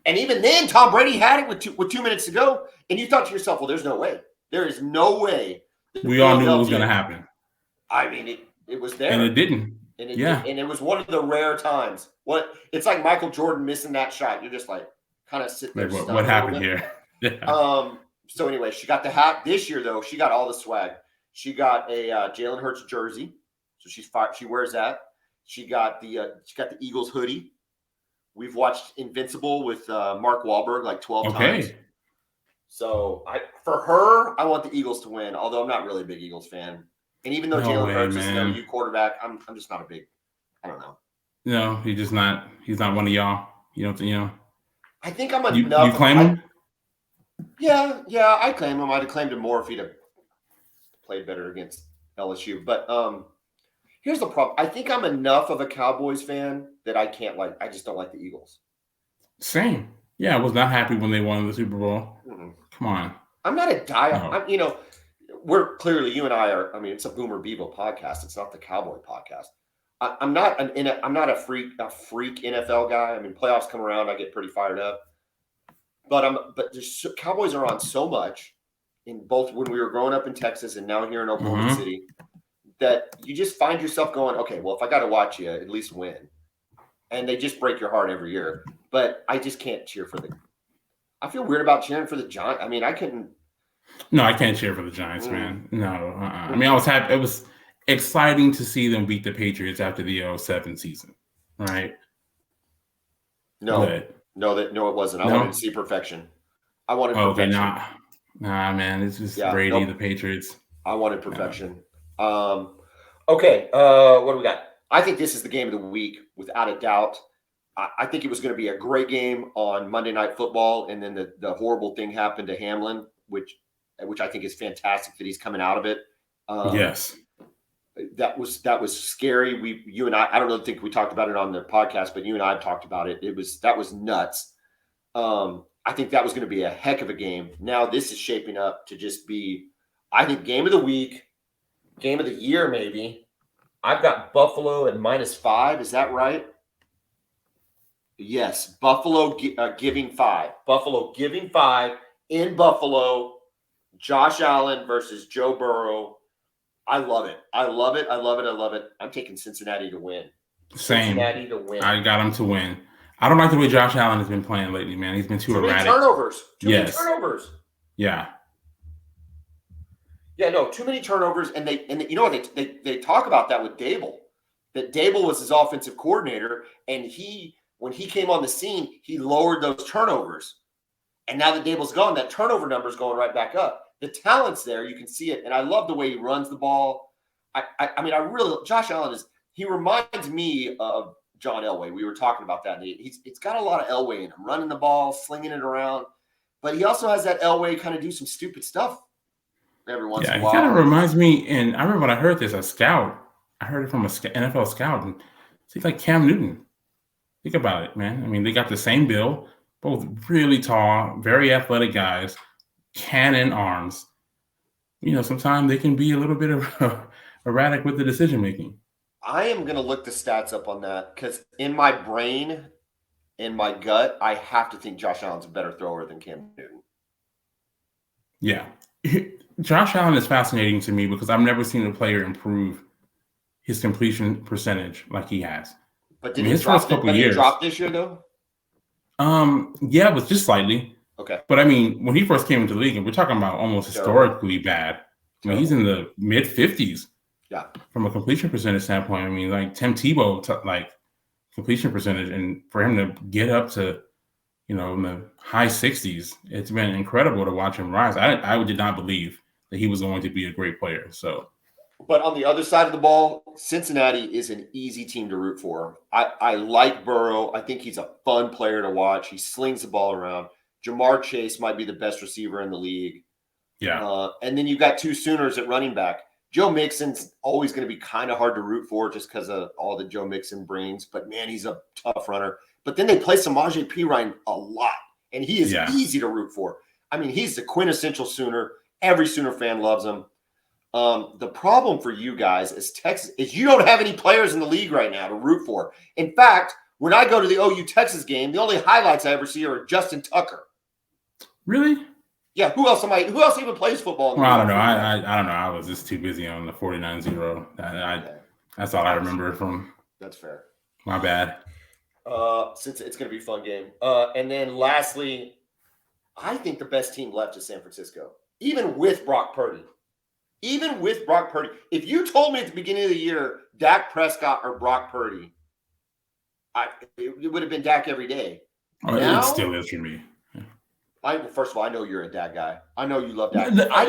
And even then, Tom Brady had it with 2 minutes to go. And you thought to yourself, well, there's no way. There is no way. We all knew it was going to happen. I mean, it was there. And it didn't. And it was one of the rare times. It's like Michael Jordan missing that shot. You're just like kind of sitting there. Like, what happened here? Yeah. So anyway, she got the hat this year, though. She got all the swag. She got a Jalen Hurts jersey, so she wears that. She got the Eagles hoodie. We've watched Invincible with Mark Wahlberg like 12 times. So for her, I want the Eagles to win. Although I'm not really a big Eagles fan. And even though Jalen Hurts is an OU quarterback, I'm just not a big. I don't know. No, he's not one of y'all. You don't. I think I'm enough. You claim him? Yeah, I claim him. I'd have claimed him more if he'd have played better against LSU. But here's the problem. I think I'm enough of a Cowboys fan that I just don't like the Eagles. Same. Yeah, I was not happy when they won the Super Bowl. Mm-hmm. Come on. I'm not a diehard. No. We're clearly, you and I are. I mean, it's a Boomer Bevo podcast. It's not the Cowboy podcast. I'm not a freak NFL guy. I mean, playoffs come around, I get pretty fired up. But Cowboys are on so much in both when we were growing up in Texas and now here in Oklahoma City that you just find yourself going, okay, well, if I got to watch you, at least win. And they just break your heart every year. But I just can't cheer for I feel weird about cheering for the Giants. I mean, I couldn't. No, I can't cheer for the Giants, man. No. I mean, I was happy. It was exciting to see them beat the Patriots after the 2007 season, right? No, it wasn't. I wanted to see perfection. I wanted perfection. Okay, nah, man. It's just Brady, the Patriots. I wanted perfection. Okay, what do we got? I think this is the game of the week, without a doubt. I think it was going to be a great game on Monday Night Football, and then the horrible thing happened to Hamlin, which I think is fantastic that he's coming out of it. Yes. That was scary. You and I don't think we talked about it on the podcast, but you and I have talked about it. That was nuts. I think that was going to be a heck of a game. Now this is shaping up to just be, I think, game of the week, game of the year, maybe. I've got Buffalo at -5. Is that right? Yes. Buffalo giving 5. Buffalo giving 5 in Buffalo. Josh Allen versus Joe Burrow. I love it. I'm taking Cincinnati to win. Same. Cincinnati to win. I got him to win. I don't like the way Josh Allen has been playing lately, man. He's been too erratic. Too many turnovers. Yeah. Yeah, no, too many turnovers. And you know what? They talk about that with Dable. That Dable was his offensive coordinator, and when he came on the scene, he lowered those turnovers. And now that Dable's gone, that turnover number is going right back up. The talent's there. You can see it. And I love the way he runs the ball. Josh Allen he reminds me of John Elway. We were talking about that. It's got a lot of Elway in him, running the ball, slinging it around. But he also has that Elway kind of do some stupid stuff every once in a while. He kind of reminds me, and I remember when I heard this, a scout. I heard it from an NFL scout. And it's like Cam Newton. Think about it, man. I mean, they got the same build. Both really tall, very athletic guys, cannon arms. Sometimes they can be a little bit erratic with the decision making. I am going to look the stats up on that because in my brain, in my gut, I have to think Josh Allen's a better thrower than Cam Newton. Yeah. Josh Allen is fascinating to me because I've never seen a player improve his completion percentage like he has. But did he drop this year, though? Yeah, it was just slightly. Okay. But I mean, when he first came into the league, and we're talking about almost historically bad. I mean, he's in the mid 50s. Yeah. From a completion percentage standpoint, I mean, like Tim Tebow, completion percentage, and for him to get up to, in the high 60s, it's been incredible to watch him rise. I did not believe that he was going to be a great player. So. But on the other side of the ball, Cincinnati is an easy team to root for. I like Burrow. I think he's a fun player to watch. He slings the ball around. Jamar Chase might be the best receiver in the league. Yeah. And then you've got 2 Sooners at running back. Joe Mixon's always going to be kind of hard to root for just because of all that Joe Mixon brings. But, man, he's a tough runner. But then they play Samaje Perine a lot, and he is easy to root for. I mean, he's the quintessential Sooner. Every Sooner fan loves him. The problem for you guys is Texas is you don't have any players in the league right now to root for. In fact, when I go to the OU Texas game, the only highlights I ever see are Justin Tucker. Really? Yeah. Who else even plays football? Well, I don't know. I don't know. I was just too busy on the 49-0. That's all I remember from. That's fair. My bad. Since it's going to be a fun game. And then lastly, I think the best team left is San Francisco, even with Brock Purdy. If you told me at the beginning of the year, Dak Prescott or Brock Purdy, it would have been Dak every day. It still is for me. First of all, I know you're a Dak guy. I know you love Dak. No. I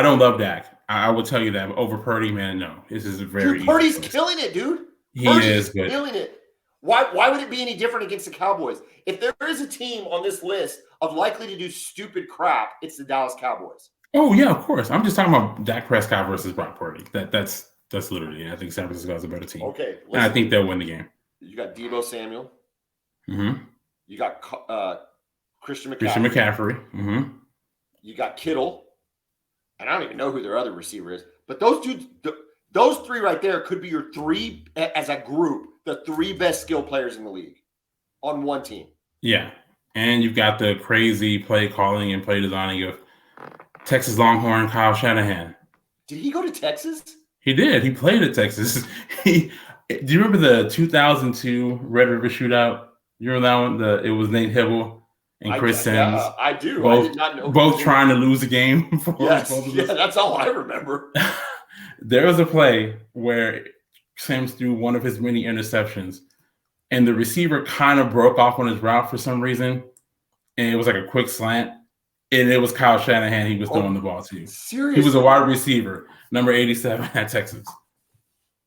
don't love Dak. I will tell you that. But over Purdy, man, no. This is very easy. Purdy's killing it, dude. He is good. Killing it. Why would it be any different against the Cowboys? If there is a team on this list of likely to do stupid crap, it's the Dallas Cowboys. Oh, yeah, of course. I'm just talking about Dak Prescott versus Brock Purdy. That's literally. I think San Francisco is a better team. Okay. And I think they'll win the game. You got Deebo Samuel. Mm-hmm. You got Christian McCaffrey. Mm-hmm. You got Kittle. And I don't even know who their other receiver is. But those dudes, those 3 right there could be your 3, as a group, the 3 best skill players in the league on one team. Yeah. And you've got the crazy play calling and play designing of Texas Longhorn Kyle Shanahan. Did he go to Texas? He did. He played at Texas. Do you remember the 2002 Red River Shootout? You remember that one? It was Nate Hibble and Chris Sims. I do. Both, I did not know. Both trying to lose a game. That's all I remember. There was a play where Sims threw one of his many interceptions, and the receiver kind of broke off on his route for some reason, and it was like a quick slant, and it was Kyle Shanahan he was throwing the ball to. Seriously? He was a wide receiver, number 87 at Texas.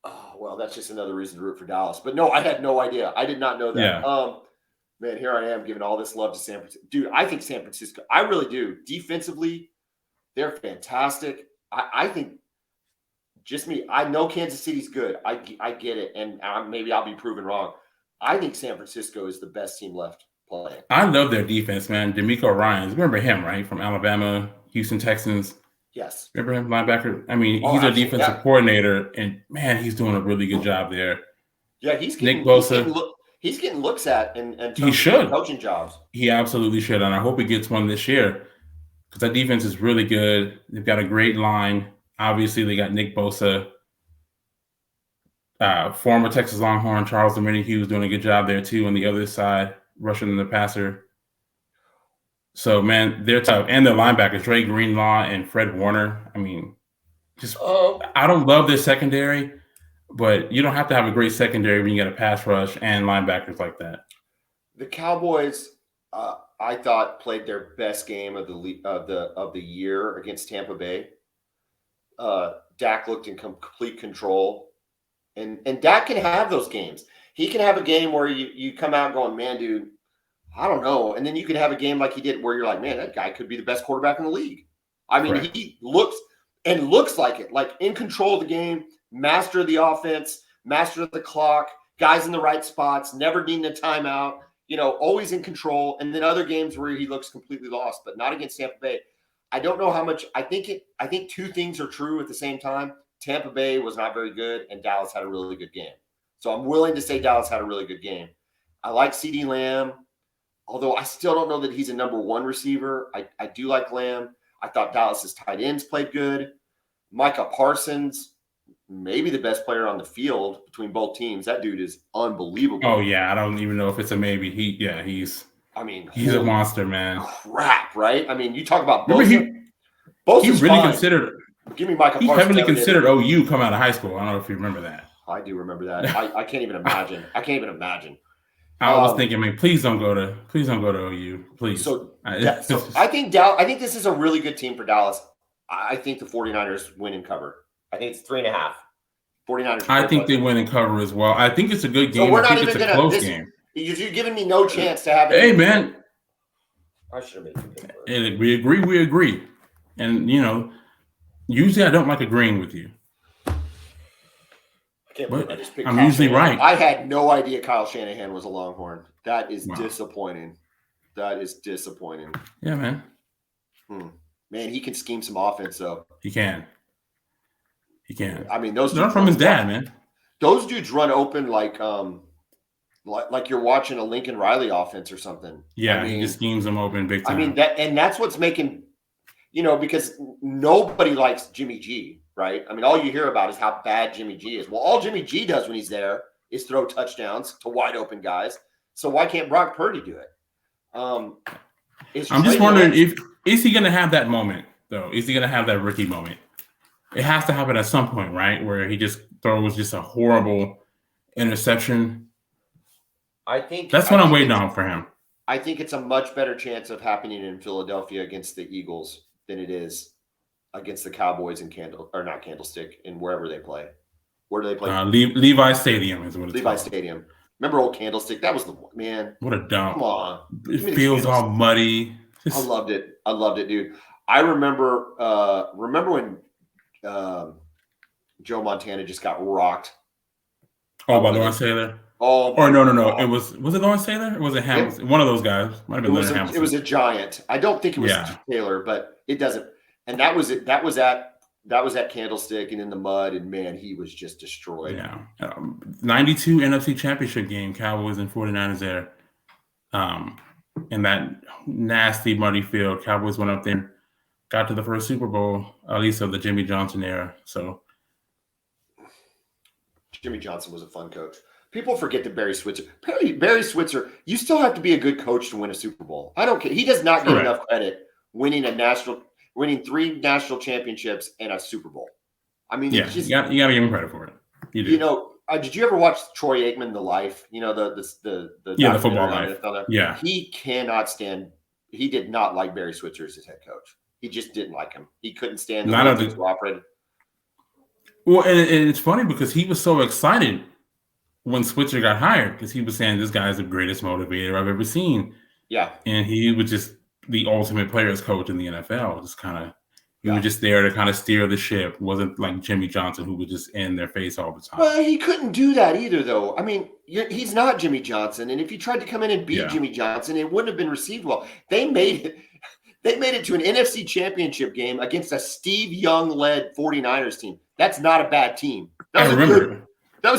Oh, well, that's just another reason to root for Dallas. But no, I had no idea. I did not know that. Yeah. Man, here I am giving all this love to San Francisco. Dude, I think San Francisco, I really do. Defensively, they're fantastic. I think just me, I know Kansas City's good. I get it. And maybe I'll be proven wrong. I think San Francisco is the best team left playing. I love their defense, man. D'Amico Ryans. Remember him, right? From Alabama, Houston Texans. Yes. Remember him, linebacker? I mean, he's a defensive coordinator, and, man, he's doing a really good job there. Yeah, he's getting looks at in terms of coaching jobs. He absolutely should, and I hope he gets one this year because that defense is really good. They've got a great line. Obviously, they got Nick Bosa, former Texas Longhorn Charles Dominique doing a good job there too on the other side, rushing the passer. So, man, they're tough. And their linebackers, Dre Greenlaw and Fred Warner. I mean, I don't love their secondary, but you don't have to have a great secondary when you got a pass rush and linebackers like that. The Cowboys, I thought, played their best game of the year against Tampa Bay. Dak looked in complete control, and Dak can have those games. He can have a game where you come out going, man, dude, I don't know. And then you could have a game like he did where you're like, man, that guy could be the best quarterback in the league. I mean, Correct. He looks like it, like in control of the game, master of the offense, master of the clock, guys in the right spots, never needing a timeout, always in control. And then other games where he looks completely lost, but not against Tampa Bay. I don't know how much. I think 2 things are true at the same time. Tampa Bay was not very good, and Dallas had a really good game. So I'm willing to say Dallas had a really good game. I like CeeDee Lamb, although I still don't know that he's a number 1 receiver. I do like Lamb. I thought Dallas's tight ends played good. Micah Parsons, maybe the best player on the field between both teams. That dude is unbelievable. Oh, yeah. I don't even know if it's a maybe. He's a monster, man. Crap, right? I mean, you talk about both. He really considered. Give me Micah Parsons. He heavily considered OU coming out of high school. I don't know if you remember that. I do remember that. I can't even imagine. I was thinking, man, please don't go to OU, please. So I think this is a really good team for Dallas. I think the 49ers win and cover. I think it's 3.5. 49ers. I think they win and cover as well. I think it's a good game. I think it's a close game. You're giving me no chance to have it. Hey, man. I should have made it. And we agree. And, usually I don't like agreeing with you. I can't believe I just picked I'm Kyle usually Shanahan. right. I had no idea Kyle Shanahan was a Longhorn. That is disappointing. That is disappointing. Yeah, man. Man, he can scheme some offense, though. He can. I mean, those dudes from his dad, man. Those dudes run open like you're watching a Lincoln Riley offense or something. Yeah, he just schemes them open big time. I mean, that's what's making, because nobody likes Jimmy G, right? I mean, all you hear about is how bad Jimmy G is. Well, all Jimmy G does when he's there is throw touchdowns to wide open guys. So why can't Brock Purdy do it? I'm just wondering is he going to have that moment, though? Is he going to have that rookie moment? It has to happen at some point, right? Where he just throws just a horrible interception. I think that's what I'm waiting on for him. I think it's a much better chance of happening in Philadelphia against the Eagles than it is against the Cowboys in not Candlestick, and wherever they play. Where do they play? Levi Stadium is what it's Levi called. Stadium. Remember old Candlestick? That was the man. What a dump. Come on. It feels all muddy. I loved it, dude. I remember when Joe Montana just got rocked. Oh, by Lawrence Taylor? Oh, or no. It was it Lawrence Taylor? Or was it Hamilton? One of those guys. Might have been Leonard Hamilton. It was a giant. I don't think it was Taylor, but it doesn't. And that was it. That was at Candlestick and in the mud, and man, he was just destroyed. Yeah. 92 NFC Championship game, Cowboys and 49ers there. In that nasty, muddy field, Cowboys went up there, got to the first Super Bowl, at least of the Jimmy Johnson era. So Jimmy Johnson was a fun coach. People forget that Barry Switzer, you still have to be a good coach to win a Super Bowl. I don't care. He does not get enough credit winning 3 national championships and a Super Bowl. I mean, you got to give him credit for it. You do. Did you ever watch Troy Aikman, The Life? The Football life. Yeah. He cannot stand. He did not like Barry Switzer as his head coach. He just didn't like him. He couldn't stand the way things were operated. Well, and it's funny because he was so excited when Switzer got hired because he was saying this guy's the greatest motivator I've ever seen. Yeah. And he was just the ultimate players coach in the NFL. Just kind of, he was just there to kind of steer the ship. It wasn't like Jimmy Johnson who was just in their face all the time. Well, he couldn't do that either, though. I mean, he's not Jimmy Johnson. And if you tried to come in and beat Jimmy Johnson, it wouldn't have been received well. They made it to an NFC Championship game against a Steve Young-led 49ers team. That's not a bad team. That was a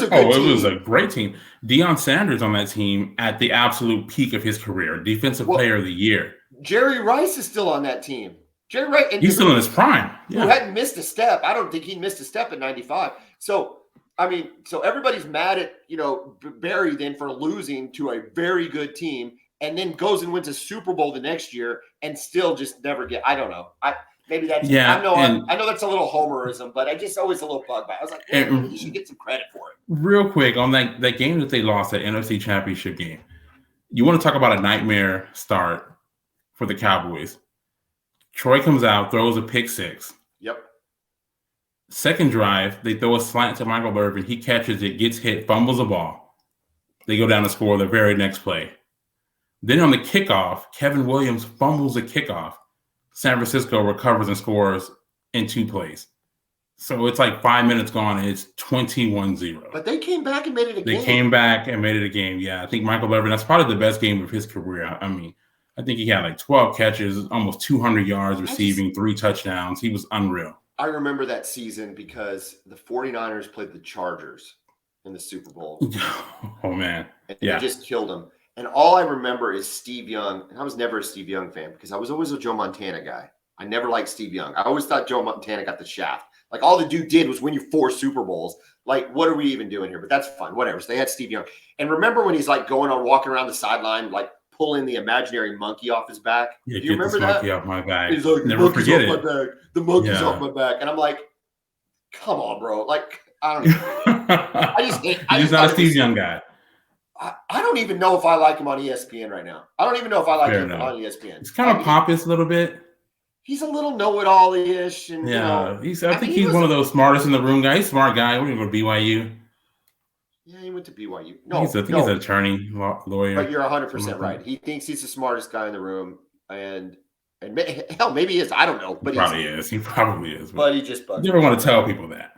good team. It was a great team. Deion Sanders on that team at the absolute peak of his career, defensive player of the year. Jerry Rice is still on that team. Jerry Rice, and he's still in his prime. Who hadn't missed a step. I don't think he missed a step at 95. So, everybody's mad at, Barry then for losing to a very good team and then goes and wins a Super Bowl the next year and still just never I don't know. Maybe that's I know that's a little homerism, but I just always a little bug by it. I was like, you should get some credit for it. Real quick on that game that they lost, that NFC Championship game. You want to talk about a nightmare start for the Cowboys. Troy comes out, throws a pick six. Yep. Second drive, they throw a slant to Michael Irvin. He catches it, gets hit, fumbles the ball. They go down to score the very next play. Then on the kickoff, Kevin Williams fumbles the kickoff. San Francisco recovers and scores in 2 plays. So it's like 5 minutes gone, and it's 21-0. But they came back and made it a game. They came back and made it a game, yeah. I think Michael Irvin, that's probably the best game of his career. I mean, I think he had like 12 catches, almost 200 yards receiving, 3 touchdowns. He was unreal. I remember that season because the 49ers played the Chargers in the Super Bowl. Oh, man. And they just killed them. And all I remember is Steve Young. And I was never a Steve Young fan because I was always a Joe Montana guy. I never liked Steve Young. I always thought Joe Montana got the shaft. Like, all the dude did was win you 4 Super Bowls. Like, what are we even doing here? But that's fun. Whatever. So they had Steve Young. And remember when he's like walking around the sideline, like pulling the imaginary monkey off his back? Yeah, do you remember that? Monkey off my back. He's like, never forget it. My back. The monkey's off my back. And I'm like, come on, bro. Like, I don't know. He's not a Steve Young guy. I don't even know if I like him on ESPN right now. I don't even know if I like him on ESPN. He's kind of pompous a little bit. He's a little know-it-all-ish. And, I think he's one of those smartest in the room guys. He's a smart guy. We're going to go to BYU. Yeah, he went to BYU. I think he's an attorney, lawyer. But you're 100% right. He thinks he's the smartest guy in the room, and hell, maybe he is. I don't know, but He probably is. But he just bugs. You never want to tell people that.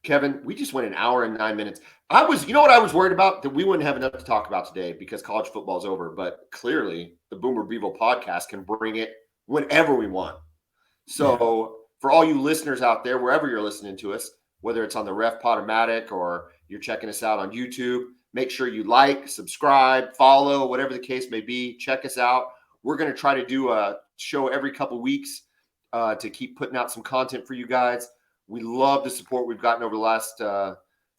Kevin, we just went an hour and 9 minutes. You know what I was worried about? That we wouldn't have enough to talk about today because college football is over. But clearly, the Boomer Bevo podcast can bring it whenever we want. So for all you listeners out there, wherever you're listening to us, whether it's on the Ref Podomatic or you're checking us out on YouTube, make sure you like, subscribe, follow, whatever the case may be. Check us out. We're going to try to do a show every couple weeks to keep putting out some content for you guys. We love the support we've gotten over the last 3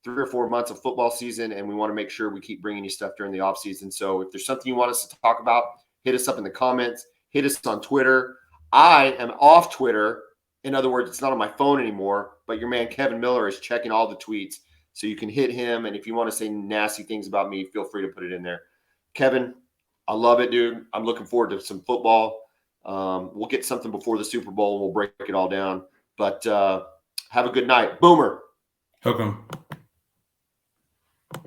or 4 months of football season, and we want to make sure we keep bringing you stuff during the offseason. So if there's something you want us to talk about, hit us up in the comments. Hit us on Twitter. I am off Twitter. In other words, it's not on my phone anymore, but your man Kevin Miller is checking all the tweets. So you can hit him, and if you want to say nasty things about me, feel free to put it in there. Kevin, I love it, dude. I'm looking forward to some football. We'll get something before the Super Bowl, and we'll break it all down. But have a good night. Boomer. Hook 'em.